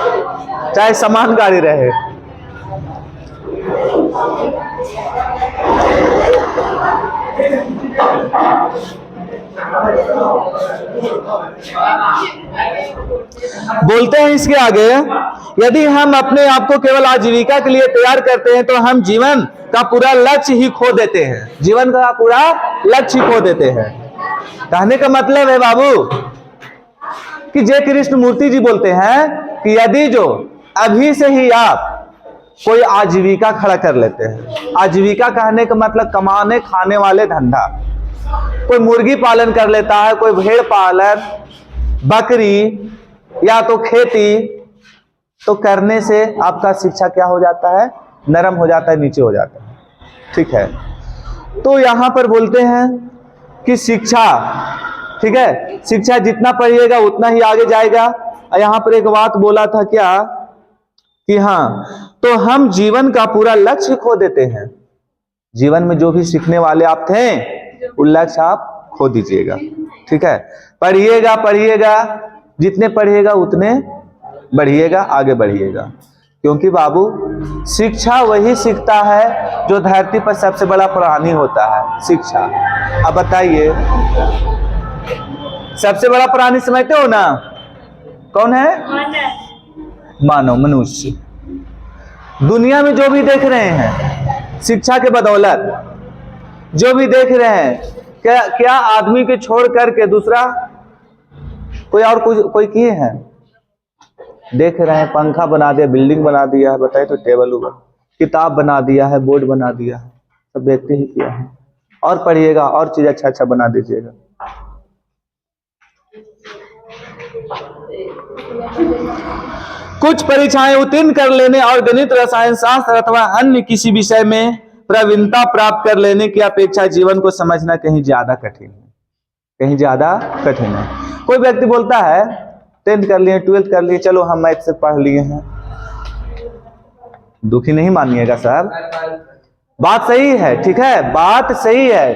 चाहे सामान गाड़ी रहे। बोलते हैं इसके आगे, यदि हम अपने आप को केवल आजीविका के लिए तैयार करते हैं तो हम जीवन का पूरा लक्ष्य ही खो देते हैं। जीवन का पूरा लक्ष्य ही खो देते हैं। कहने का मतलब है बाबू कि जय कृष्ण मूर्ति जी बोलते हैं कि यदि जो अभी से ही आप कोई आजीविका खड़ा कर लेते हैं, आजीविका कहने का मतलब कमाने खाने वाले धंधा, कोई मुर्गी पालन कर लेता है, कोई भेड़ पालन, बकरी या तो खेती, तो करने से आपका शिक्षा क्या हो जाता है? नरम हो जाता है, नीचे हो जाता है, ठीक है। तो यहां पर बोलते हैं कि शिक्षा, ठीक है, शिक्षा जितना पढ़िएगा उतना ही आगे जाएगा। यहां पर एक बात बोला था क्या कि हाँ, तो हम जीवन का पूरा लक्ष्य खो देते हैं। जीवन में जो भी सीखने वाले आप थे, वो लक्ष्य आप खो दीजिएगा, ठीक है। पढ़िएगा पढ़िएगा, जितने पढ़िएगा उतने बढ़िएगा, आगे बढ़िएगा। क्योंकि बाबू शिक्षा वही सीखता है जो धरती पर सबसे बड़ा प्राणी होता है, शिक्षा। अब बताइए, सबसे बड़ा प्राणी समझते हो ना? कौन है? मानव, मनुष्य। दुनिया में जो भी देख रहे हैं, शिक्षा के बदौलत जो भी देख रहे हैं, क्या आदमी के छोड़ करके दूसरा कोई और कोई किए हैं? देख रहे हैं, पंखा बना दिया, बिल्डिंग बना दिया है, बताइए तो, टेबल ऊपर, किताब बना दिया है, बोर्ड बना दिया है, सब देखते ही किया है। और पढ़िएगा, और चीज अच्छा अच्छा बना दीजिएगा। कुछ परीक्षाएं उत्तीर्ण कर लेने और गणित, रसायन शास्त्र अथवा अन्य किसी विषय में प्रवीणता प्राप्त कर लेने की अपेक्षा जीवन को समझना कहीं ज्यादा कठिन है, कहीं ज्यादा कठिन है। कोई व्यक्ति बोलता है 10th कर लिए, 12th कर लिए, चलो हम मैथ से पढ़ लिए हैं। दुखी नहीं मानिएगा सर, बात सही है, ठीक है, बात सही है।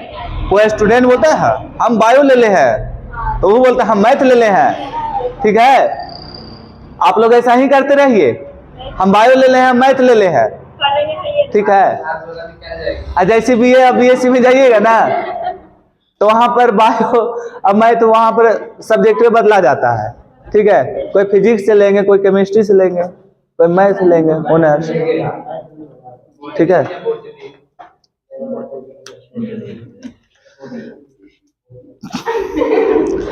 कोई स्टूडेंट बोलता है हम बायो ले ले हैं, तो वो बोलता है हम मैथ ले ले हैं, ठीक है। आप लोग ऐसा ही करते रहिए, हम बायो ले ले हैं, मैथ ले ले हैं, ठीक है। जैसे BSc में जाइएगा ना, तो वहां पर बायो अब मैथ, वहां पर सब्जेक्ट बदला जाता है, ठीक है। कोई फिजिक्स से लेंगे, कोई केमिस्ट्री से लेंगे, कोई मैथ से लेंगे, ऑनर्स, ठीक है।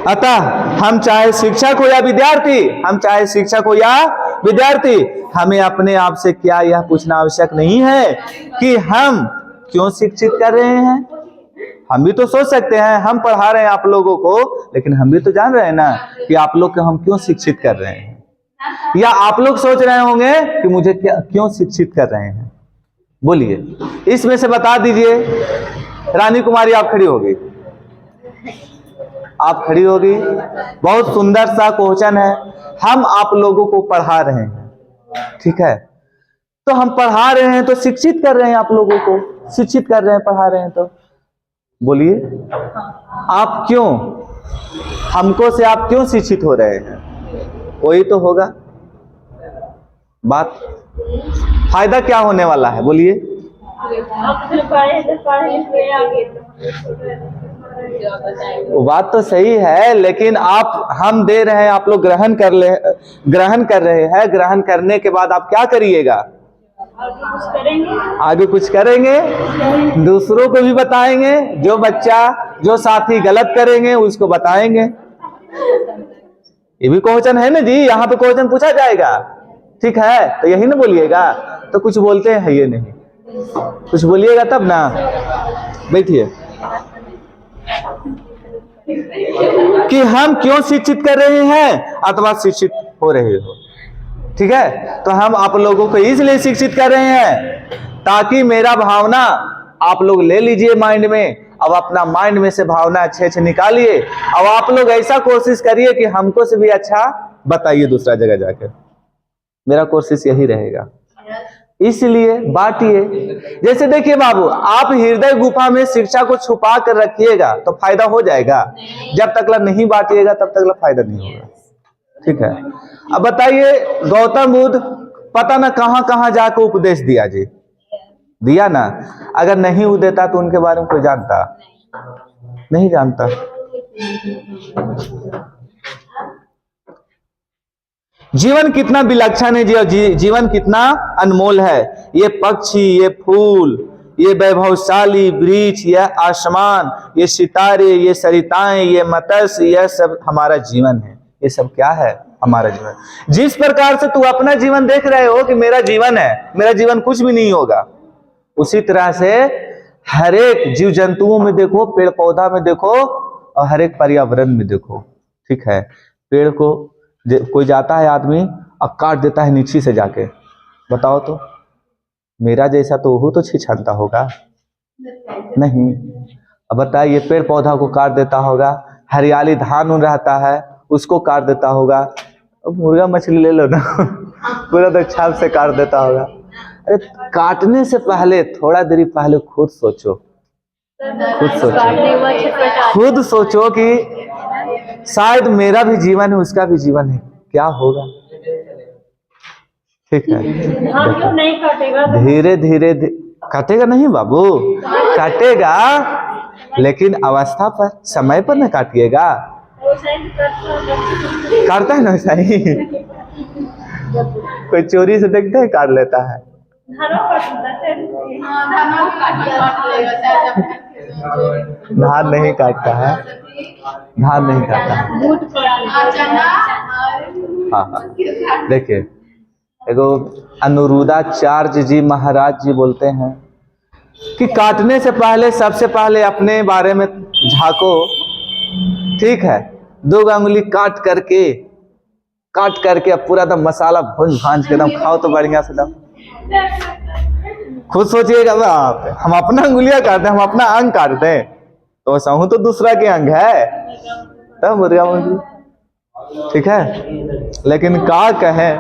अतः हम चाहे शिक्षक हो या विद्यार्थी, हमें अपने आप से क्या यह पूछना आवश्यक नहीं है कि हम क्यों शिक्षित कर रहे हैं। हम भी तो सोच सकते हैं, हम पढ़ा रहे हैं आप लोगों को, लेकिन हम भी तो जान रहे हैं ना कि आप लोग को हम क्यों शिक्षित कर रहे हैं। या आप लोग सोच रहे होंगे कि मुझे क्यों शिक्षित कर रहे हैं। बोलिए, इसमें से बता दीजिए। रानी कुमारी आप खड़ी होगी, आप खड़ी होगी। बहुत सुंदर सा क्वेश्चन है। हम आप लोगों को पढ़ा रहे हैं, ठीक है, तो हम पढ़ा रहे हैं तो शिक्षित कर रहे हैं, आप लोगों को शिक्षित कर रहे हैं, पढ़ा रहे हैं। तो बोलिए, आप क्यों, हमको से आप क्यों शिक्षित हो रहे हैं? कोई तो होगा बात। फायदा क्या होने वाला है? बोलिए। वो बात तो सही है, लेकिन हम दे रहे हैं, आप लोग ग्रहण कर रहे हैं। ग्रहण करने के बाद आप क्या करिएगा? आगे कुछ करेंगे, दूसरों को भी बताएंगे। जो साथी गलत करेंगे उसको बताएंगे। ये भी क्वेश्चन है ना जी, यहाँ पे क्वेश्चन पूछा जाएगा। ठीक है, तो यही ना बोलिएगा। तो कुछ बोलते हैं ये नहीं, कुछ बोलिएगा तब ना। बैठिए। कि हम क्यों शिक्षित कर रहे हैं अथवा शिक्षित हो रहे हो। ठीक है, तो हम आप लोगों को इसलिए शिक्षित कर रहे हैं ताकि मेरा भावना आप लोग ले लीजिए माइंड में। अब अपना माइंड में से भावना अच्छे निकालिए। अब आप लोग ऐसा कोशिश करिए कि हमको से भी अच्छा बताइए दूसरा जगह जाकर। मेरा कोशिश यही रहेगा, इसलिए बांटिए। जैसे देखिए बाबू, आप हृदय गुफा में शिक्षा को छुपा कर रखिएगा तो फायदा हो जाएगा। जब तक नहीं बांटिएगा तब तक फायदा नहीं होगा। ठीक है, अब बताइए, गौतम बुद्ध पता ना कहां कहां जाकर उपदेश दिया ना। अगर नहीं वो देता तो उनके बारे में कोई जानता? नहीं जानता। जीवन कितना विलक्षण है जी, और जीवन कितना अनमोल है। ये पक्षी, ये फूल, ये वैभवशाली वृक्ष, यह आसमान, ये सितारे, ये सरिताएं, ये मत्स्य, यह सब हमारा जीवन है। ये सब क्या है? हमारा जीवन। जिस प्रकार से तू अपना जीवन देख रहे हो कि मेरा जीवन है, मेरा जीवन कुछ भी नहीं होगा, उसी तरह से हर एक जीव जंतुओं में देखो, पेड़ पौधा में देखो, और हर एक पर्यावरण में देखो। ठीक है, पेड़ को कोई जाता है आदमी और काट देता है नीचे से जाके, बताओ तो मेरा जैसा तो वो तो छिछानता होगा नहीं। अब बताइए, पेड़ पौधा को काट देता होगा, हरियाली धान उन रहता है उसको काट देता होगा। अब मुर्गा मछली ले लो ना, पूरा तो छाप से काट देता होगा। अरे काटने से पहले थोड़ा देरी पहले खुद सोचो कि शायद मेरा भी जीवन है, उसका भी जीवन है, क्या होगा। ठीक है, धीरे धीरे काटेगा नहीं बाबू, काटेगा, लेकिन अवस्था पर, समय पर न काटिएगा। काटता है ना वैसा ही। कोई चोरी से देखते है काट लेता है। धान नहीं काटता है, धान नहीं काटता है। हाँ, देखिए, एगो अनुरुद्धाचार्य जी महाराज जी बोलते हैं कि काटने से पहले सबसे पहले अपने बारे में झांको। ठीक है, 2 अंगुली काट करके अब पूरा दम मसाला भून भांज के दम खाओ तो बढ़िया से दम। खुद सोचिएगा, हम अपना अंगुलियां काटते हैं, हम अपना अंग काटते हैं, तो सहू तो दूसरा के अंग है, तब मुर्गा मुर्गी। ठीक है, लेकिन का कहें,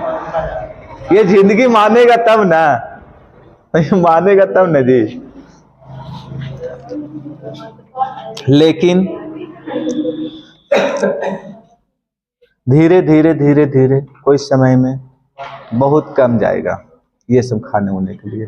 ये जिंदगी मानेगा तब ना, मानेगा तब ना जी। लेकिन धीरे धीरे कोई समय में बहुत कम जाएगा ये सब खाने होने के लिए।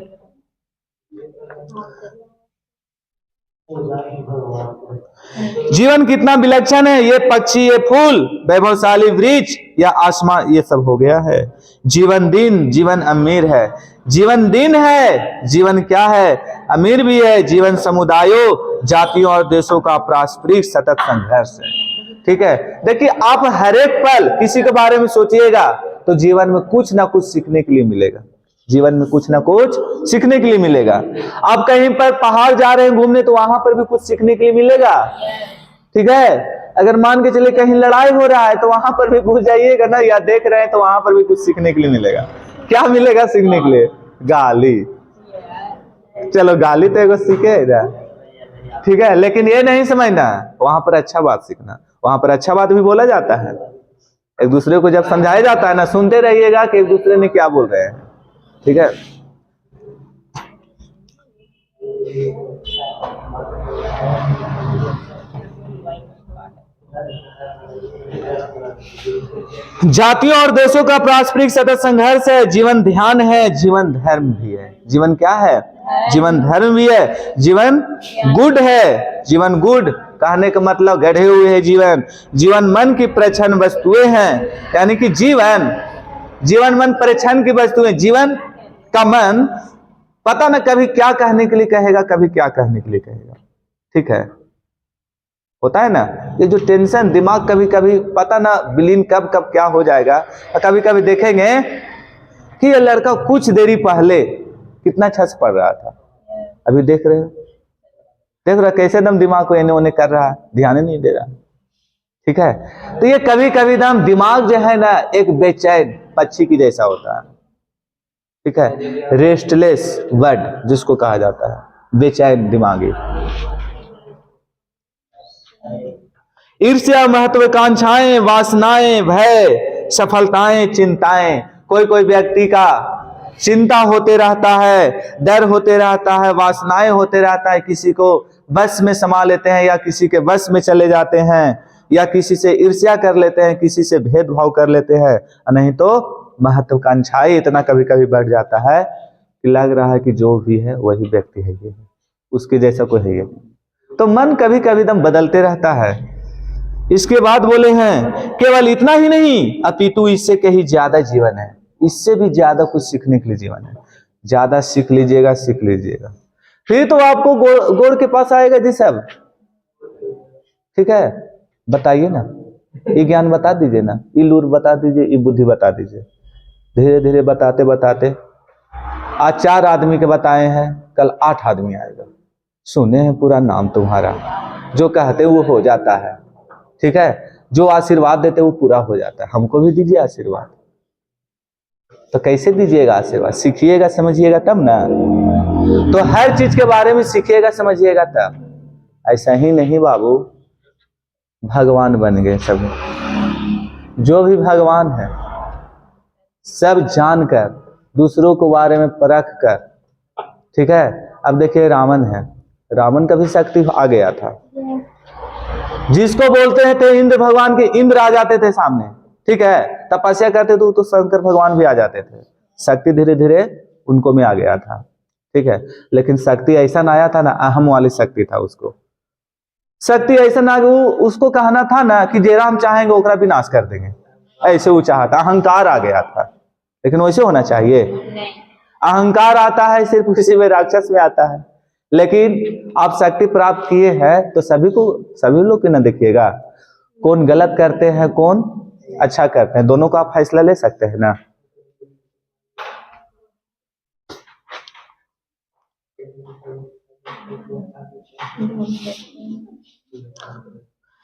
जीवन कितना विलक्षण है, ये पक्षी, ये फूल, वैभवशाली वृक्ष या आसमान, ये सब हो गया है। जीवन दिन, जीवन अमीर है। जीवन दिन है, जीवन क्या है? अमीर भी है। जीवन समुदायों, जातियों और देशों का पारस्परिक सतत संघर्ष है। ठीक है, देखिए, आप हर एक पल किसी के बारे में सोचिएगा तो जीवन में कुछ ना कुछ सीखने के लिए मिलेगा। जीवन में कुछ ना कुछ सीखने के लिए मिलेगा। आप कहीं पर पहाड़ जा रहे हैं घूमने तो वहां पर भी कुछ सीखने के लिए मिलेगा। ठीक है, अगर मान के चले कहीं लड़ाई हो रहा है तो वहां पर भी घुस जाइएगा ना, या देख रहे हैं तो वहां पर भी कुछ सीखने के लिए मिलेगा। क्या मिलेगा सीखने के लिए? गाली। चलो, गाली तो एगो सीखे ना, ठीक है, लेकिन ये नहीं समझना वहां पर अच्छा बात सीखना। वहां पर अच्छा बात भी बोला जाता है, एक दूसरे को जब समझाया जाता है ना, सुनते रहिएगा कि एक दूसरे ने क्या बोल रहे हैं। ठीक है, जातियों और देशों का पारस्परिक सतत संघर्ष है। जीवन ध्यान है, जीवन धर्म भी है। जीवन क्या है? जीवन धर्म भी है। जीवन गुड है, जीवन गुड कहने का मतलब गढ़े हुए है जीवन, जीवन मन की प्रच्छन्न वस्तुएं हैं। यानी कि जीवन मन परिच्छन्न की वस्तुएं। जीवन का मन पता ना कभी क्या कहने के लिए कहेगा, कभी क्या कहने के लिए कहेगा। ठीक है, होता है ना ये जो टेंशन, दिमाग कभी कभी पता ना विलीन कब कब क्या हो जाएगा। कभी कभी देखेंगे कि ये लड़का कुछ देरी पहले कितना अच्छा से पढ़ रहा था, अभी देख रहे कैसे दम दिमाग को इन्हें उन्हें कर रहा है, ध्यान ही नहीं दे रहा। ठीक है, तो ये कभी कभी दम दिमाग जो है ना एक बेचैन पक्षी की जैसा होता है। ठीक है, रेस्टलेस बर्ड जिसको कहा जाता है, बेचैन दिमागी। ईर्ष्या, महत्वाकांक्षाएं, वासनाएं, भय, सफलताएं, चिंताएं। कोई व्यक्ति का चिंता होते रहता है, डर होते रहता है, वासनाएं होते रहता है, किसी को बस में समा लेते हैं या किसी के बस में चले जाते हैं, या किसी से ईर्ष्या कर लेते हैं, किसी से भेदभाव कर लेते हैं, नहीं तो महत्वाकांक्षाएं इतना कभी कभी बढ़ जाता है कि लग रहा है कि जो भी है वही व्यक्ति है, ये उसके जैसा कोई है ये। तो मन कभी कभी दम बदलते रहता है। इसके बाद बोले हैं केवल इतना ही नहीं अपितु इससे कहीं ज्यादा जीवन है, इससे भी ज्यादा कुछ सीखने के लिए जीवन है। ज्यादा सीख लीजिएगा, फिर तो आपको गोड़ के पास आएगा जी सब। ठीक है, बताइए ना, ये ज्ञान बता दीजिए ना, ये लूर बता दीजिए, ये बुद्धि बता दीजिए। धीरे धीरे बताते बताते आज 4 आदमी के बताए हैं, कल 8 आदमी आएगा। सुने हैं पूरा नाम तुम्हारा, जो कहते वो हो जाता है। ठीक है, जो आशीर्वाद देते वो पूरा हो जाता है। हमको भी दीजिए आशीर्वाद। तो कैसे दीजिएगा आशीर्वाद? सीखिएगा, समझिएगा तब ना। तो हर चीज के बारे में सीखिएगा, समझिएगा तब। ऐसा ही नहीं बाबू, भगवान बन गए सब। जो भी भगवान है सब जानकर, दूसरों को बारे में परख कर। ठीक है, अब देखिए रावण है, रावण का भी शक्ति आ गया था। जिसको बोलते हैं थे इंद्र भगवान के, इंद्र आ जाते थे सामने। ठीक है, तपस्या करते तो शंकर भगवान भी आ जाते थे। शक्ति धीरे धीरे उनको में आ गया था। ठीक है, लेकिन शक्ति ऐसा ना आया था ना, अहम वाली शक्ति था उसको। शक्ति ऐसा ना, उसको कहना था ना कि जेरा हम चाहेंगे ओकरा विनाश कर देंगे, ऐसे वो चाहता। अहंकार आ गया था, लेकिन वैसे होना चाहिए। अहंकार आता है सिर्फ किसी में राक्षस में आता है, लेकिन आप शक्ति प्राप्त किए हैं तो सभी लोग के ना देखिएगा, कौन गलत करते हैं कौन अच्छा करते हैं, दोनों का आप फैसला ले सकते हैं ना।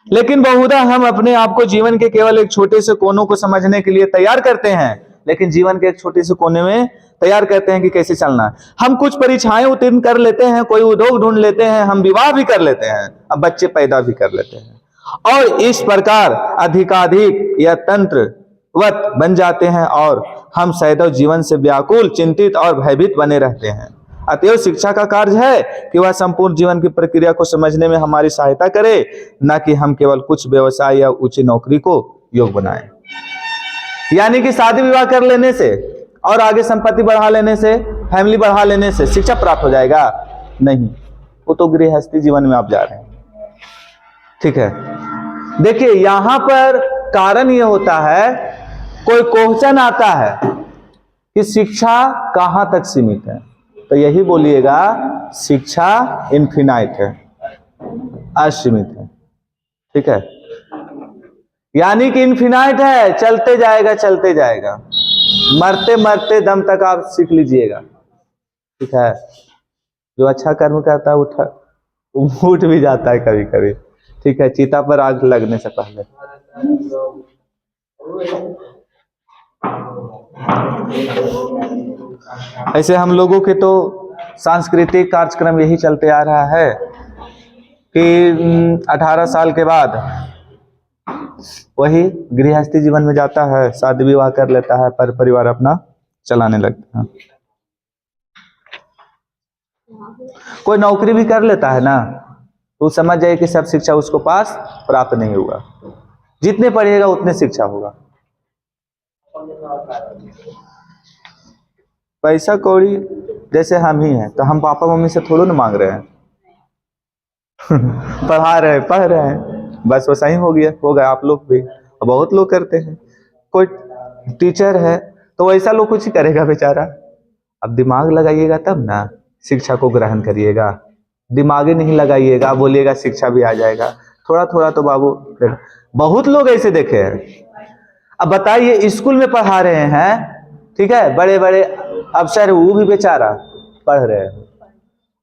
लेकिन बहुधा हम अपने आप को जीवन के केवल एक छोटे से कोनों को समझने के लिए तैयार करते हैं, लेकिन जीवन के एक छोटे से कोने में तैयार करते हैं कि कैसे चलना है। हम कुछ परीक्षाएं उत्तीर्ण कर लेते हैं, कोई उद्योग ढूंढ लेते हैं, हम विवाह भी कर लेते हैं, अब बच्चे पैदा भी कर लेते हैं, और इस प्रकार अधिकाधिक या तंत्रवत बन जाते हैं, और हम सदैव जीवन से व्याकुल, चिंतित और भयभीत बने रहते हैं। अतएव शिक्षा का कार्य है कि वह संपूर्ण जीवन की प्रक्रिया को समझने में हमारी सहायता करे, न कि हम केवल कुछ व्यवसाय या ऊंची नौकरी को योग बनाएं। यानी कि शादी विवाह कर लेने से और आगे संपत्ति बढ़ा लेने से, फैमिली बढ़ा लेने से शिक्षा प्राप्त हो जाएगा? नहीं, वो तो गृहस्थी जीवन में आप जा रहे हैं। ठीक है, देखिए यहां पर कारण ये होता है, कोई क्वेश्चन आता है कि शिक्षा कहां तक सीमित है, तो यही बोलिएगा शिक्षा इनफिनाइट है, असीमित है। ठीक है, यानी कि इनफिनाइट है, चलते जाएगा, मरते मरते दम तक आप सीख लीजिएगा। ठीक है, जो अच्छा कर्म करता है उठ भी जाता है कभी कभी। ठीक है, चिता पर आग लगने से पहले। ऐसे हम लोगों के तो सांस्कृतिक कार्यक्रम यही चलते आ रहा है कि 18 साल के बाद वही गृहस्थी जीवन में जाता है, शादी विवाह कर लेता है, पर परिवार अपना चलाने लगता है। कोई नौकरी भी कर लेता है ना, तो समझ जाए कि सब शिक्षा उसको पास प्राप्त नहीं हुआ। जितने पढ़िएगा उतने शिक्षा होगा। पैसा कौड़ी जैसे हम ही हैं, तो हम पापा मम्मी से थोड़ा ना मांग रहे हैं। पढ़ा रहे पढ़ रहे हैं, बस वैसा ही हो गया आप लोग भी, बहुत लोग करते हैं। कोई टीचर है तो वैसा लोग कुछ ही करेगा बेचारा। अब दिमाग लगाइएगा तब ना शिक्षा को ग्रहण करिएगा, दिमाग ही नहीं लगाइएगा, बोलिएगा शिक्षा भी आ जाएगा। थोड़ा थोड़ा तो बाबू, बहुत लोग ऐसे देखे हैं। अब बताइए, स्कूल में पढ़ा रहे हैं, ठीक है, बड़े बड़े अफसर, वो भी बेचारा पढ़ रहे हैं,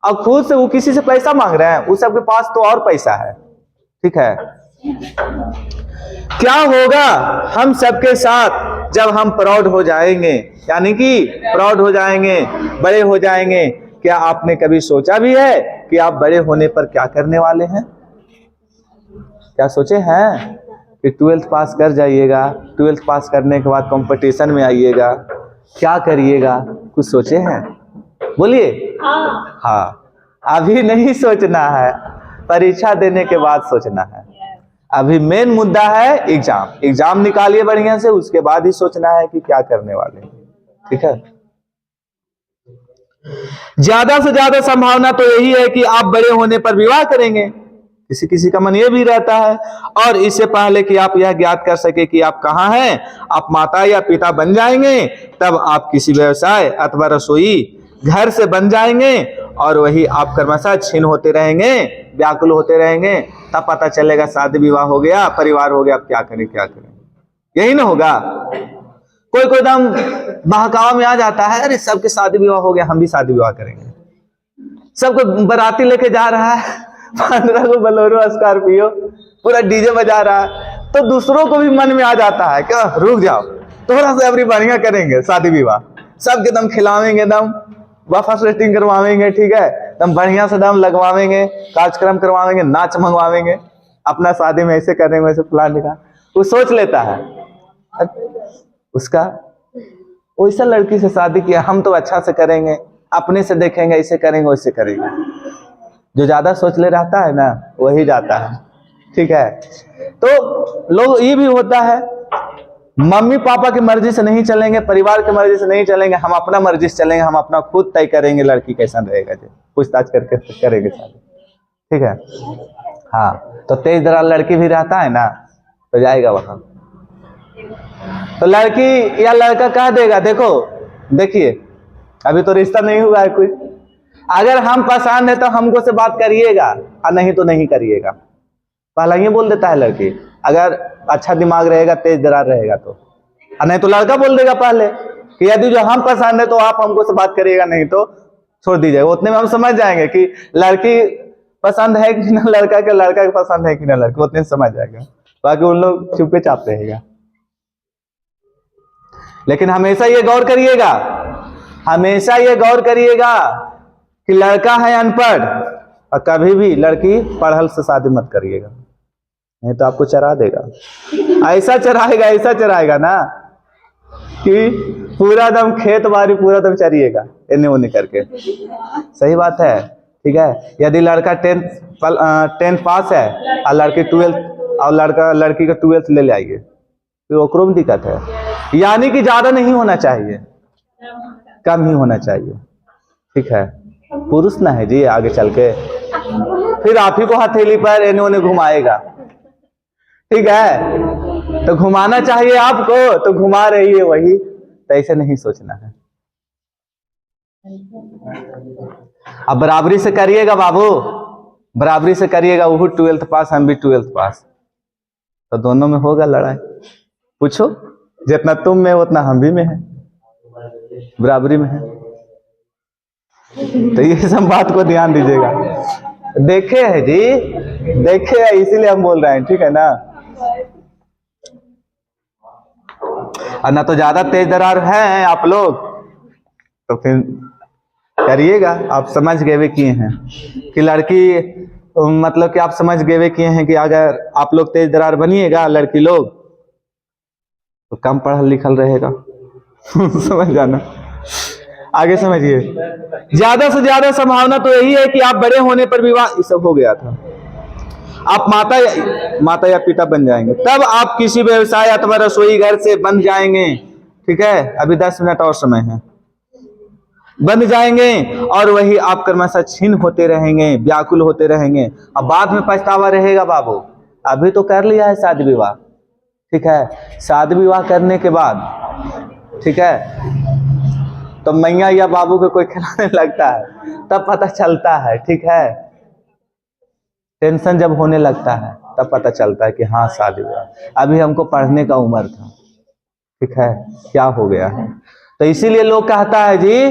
अब खुद से वो किसी से पैसा मांग रहे हैं, उस सबके पास तो और पैसा है, ठीक है। क्या होगा हम सबके साथ जब हम प्राउड हो जाएंगे, यानी कि प्राउड हो जाएंगे, बड़े हो जाएंगे। क्या आपने कभी सोचा भी है कि आप बड़े होने पर क्या करने वाले हैं? क्या सोचे हैं कि 12th पास कर जाइएगा, 12th पास करने के बाद कंपटीशन में आइएगा, क्या करिएगा? कुछ सोचे हैं? बोलिए। हाँ, अभी नहीं सोचना है, परीक्षा देने के बाद सोचना है। अभी मेन मुद्दा है एग्जाम निकालिए बढ़िया से, उसके बाद ही सोचना है कि क्या करने वाले हैं, ठीक है। ज्यादा से ज्यादा संभावना तो यही है कि आप बड़े होने पर विवाह करेंगे, किसी किसी का मन ये भी रहता है। और इससे पहले कि आप यह ज्ञात कर सके कि आप कहाँ हैं, आप माता या पिता बन जाएंगे, तब आप किसी व्यवसाय अथवा रसोई घर से बन जाएंगे, और वही आप क्रमशः छीन होते रहेंगे, व्याकुल होते रहेंगे। तब पता चलेगा शादी विवाह हो गया, परिवार हो गया, अब क्या करें क्या करें, यही ना होगा। कोई दम बहकावा में आ जाता है, अरे सबके शादी विवाह हो गया, हम भी शादी विवाह करेंगे। सबको बाराती लेके जा रहा है, 15 को बोलेरो स्कॉर्पियो, पूरा डीजे बजा रहा है, तो दूसरों को भी मन में आ जाता है क्या रुक जाओ, थोड़ा सा अभी बढ़िया करेंगे शादी विवाह, सबके दम खिलावेंगे, दम बफर सेटिंग करवावेंगे, ठीक है, दम बढ़िया से दम लगवावेंगे, कार्यक्रम करवावेंगे, नाच मंगवावेंगे, अपना शादी में ऐसे करेंगे, वैसे प्लान निकाल। वो सोच लेता है उसका वैसा लड़की से शादी किया, हम तो अच्छा से करेंगे, अपने से देखेंगे, ऐसे करेंगे वैसे करेंगे। जो ज्यादा सोच ले रहता है ना वही जाता है, ठीक है। तो लोग ये भी होता है, मम्मी पापा की मर्जी से नहीं चलेंगे, परिवार की मर्जी से नहीं चलेंगे, हम अपना मर्जी से चलेंगे, हम अपना खुद तय करेंगे लड़की कैसा रहेगा, जी पूछताछ करके करेंगे शादी, ठीक है। हाँ, तो तेज दरार लड़की भी रहता है ना तो जाएगा वहां, तो लड़की या लड़का कह देगा, देखो देखिए अभी तो रिश्ता नहीं हुआ है कुछ, अगर हम पसंद है तो हमको से बात करिएगा, और नहीं तो नहीं करिएगा। पहला ये बोल देता है लड़की, अगर अच्छा दिमाग रहेगा, तेज दरार रहेगा तो, और नहीं तो लड़का बोल देगा पहले कि यदि जो हम पसंद है तो आप हमको से बात करिएगा, नहीं तो छोड़ दीजिएगा। उतने में हम समझ जाएंगे कि लड़की पसंद है कि ना लड़का के, लड़का के पसंद है कि ना लड़की, उतने समझ जाएगा। बाकी उन लोग चुपे चाप रहेगा। लेकिन हमेशा ये गौर करिएगा, हमेशा ये गौर करिएगा कि लड़का है अनपढ़, और कभी भी लड़की पढ़ल से शादी मत करिएगा, नहीं तो आपको चरा देगा। ऐसा चराएगा ना कि पूरा दम खेत बाड़ी पूरा दम चरिएगा इन्हें उन्हें करके। सही बात है, ठीक है। यदि लड़का 10th पास है और लड़की 12th, और लड़की का 12th ले आइए, फिर ओकरो में दिक्कत है। यानी कि ज्यादा नहीं होना चाहिए, कम ही होना चाहिए, ठीक है। पुरुष ना है जी आगे चल के फिर आप ही को हथेली पर इन्हें उन्हें घुमाएगा, ठीक है। तो घुमाना चाहिए आपको तो घुमा रही है वही, तो ऐसे नहीं सोचना है। अब बराबरी से करिएगा बाबू, बराबरी से करिएगा, वो 12th पास हम भी 12th पास, तो दोनों में होगा लड़ाई। पूछो, जितना तुम में उतना हम भी में है, बराबरी में है। तो ये सब बात को ध्यान दीजिएगा। देखे है जी, देखे है, इसीलिए हम बोल रहे हैं, ठीक है ना। और ना तो ज्यादा तेज दरार है आप लोग, तो फिर करिएगा। आप समझ गए किए हैं कि लड़की, मतलब कि आप समझ गए किए हैं कि अगर आप लोग तेज दरार बनिएगा लड़की लोग, तो कम पढ़ल लिखल रहेगा। समझ जाना, आगे समझिए। ज्यादा से ज्यादा संभावना तो यही है कि आप बड़े होने पर विवाह, ये सब हो गया था, आप माता या पिता बन जाएंगे, तब आप किसी व्यवसाय अथवा रसोई घर से बन जाएंगे, ठीक है। अभी 10 मिनट और समय है। बन जाएंगे और वही आप क्रमशः छीन होते रहेंगे, व्याकुल होते रहेंगे। अब बाद में पछतावा रहेगा बाबू। अभी तो कर लिया है शादी विवाह, ठीक है, शादी विवाह करने के बाद, ठीक है, तो मैया या बाबू को कोई खिलाने लगता है, तब पता चलता है, ठीक है, टेंशन जब होने लगता है तब पता चलता है कि हाँ शादी हुआ। अभी हमको पढ़ने का उम्र था, ठीक है, क्या हो गया है। तो इसीलिए लोग कहता है जी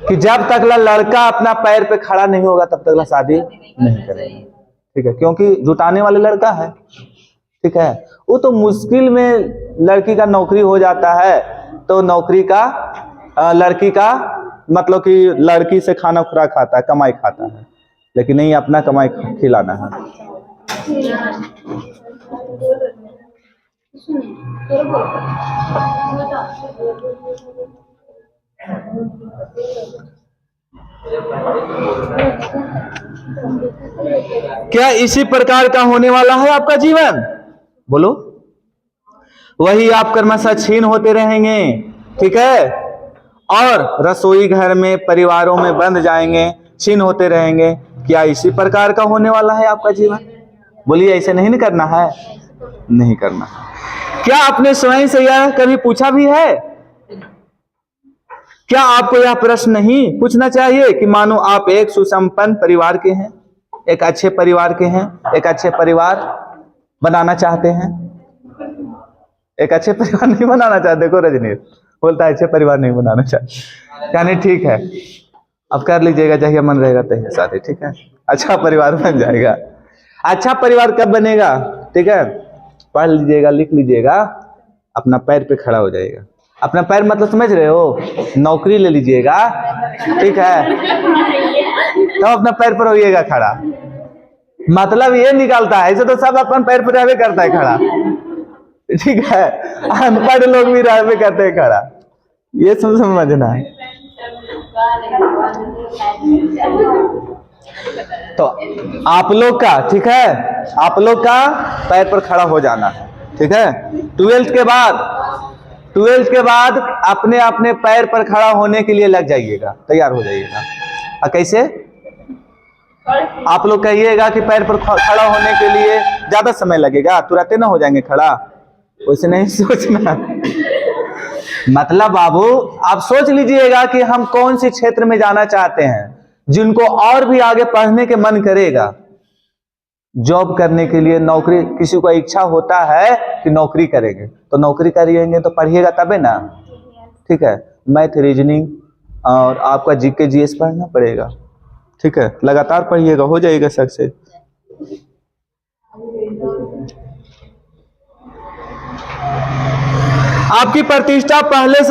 कि जब तक लड़का अपना पैर पे खड़ा नहीं होगा तब तक शादी नहीं करेगा, ठीक है, क्योंकि जुटाने वाले लड़का है, ठीक है। वो तो मुश्किल में लड़की का नौकरी हो जाता है, तो नौकरी का लड़की का मतलब कि लड़की से खाना खुराक खाता है, कमाई खाता है, लेकिन नहीं अपना कमाई खिलाना है। क्या इसी प्रकार का होने वाला है आपका जीवन? बोलो। वही आप क्रमशः छीन होते रहेंगे, ठीक है, और रसोई घर में परिवारों में बंध जाएंगे, छीन होते रहेंगे। क्या इसी प्रकार का होने वाला है आपका जीवन? बोलिए, ऐसे नहीं करना है, नहीं करना। क्या आपने स्वयं से यह कभी पूछा भी है? क्या आपको यह प्रश्न नहीं पूछना चाहिए कि मानो आप एक सुसंपन्न परिवार के हैं, एक अच्छे परिवार के हैं, एक अच्छे परिवार बनाना चाहते हैं? एक अच्छे परिवार नहीं बनाना चाहते? देखो रजनीश बोलता है अच्छे परिवार नहीं बनाना चाहते, यानी ठीक है, अब कर लीजिएगा, चाहिए मन रहेगा तही शादी, ठीक है, अच्छा परिवार बन जाएगा। अच्छा परिवार कब बनेगा? ठीक है, पढ़ लीजिएगा, लिख लीजिएगा, अपना पैर पे खड़ा हो जाएगा। अपना पैर मतलब समझ रहे हो? नौकरी ले लीजिएगा, ठीक है, तो अपना पैर पर होइएगा खड़ा। मतलब ये निकालता है, ऐसे तो सब अपन पैर पर रहवे करता है खड़ा, ठीक है, अनपढ़ लोग भी रहवे करते हैं खड़ा, ये समझना है। तो आप लोग का, ठीक है, आप लोग का पैर पर खड़ा हो जाना है, ठीक है। 12th के बाद अपने अपने पैर पर खड़ा होने के लिए लग जाइएगा, तैयार हो जाइएगा। कैसे? आप लोग कहिएगा कि पैर पर खड़ा होने के लिए ज्यादा समय लगेगा, तुरंत ना हो जाएंगे खड़ा, वैसे नहीं सोचना। मतलब बाबू आप सोच लीजिएगा कि हम कौन से क्षेत्र में जाना चाहते हैं, जिनको और भी आगे पढ़ने के मन करेगा, जॉब करने के लिए, नौकरी, किसी को इच्छा होता है कि नौकरी करेंगे, तो नौकरी करेंगे तो पढ़िएगा तबे ना, ठीक है। मैथ, रीजनिंग और आपका जीके जीएस पढ़ना पड़ेगा, ठीक है, लगातार पढ़िएगा, हो जाएगा सक्सेस। आपकी प्रतिष्ठा पहले से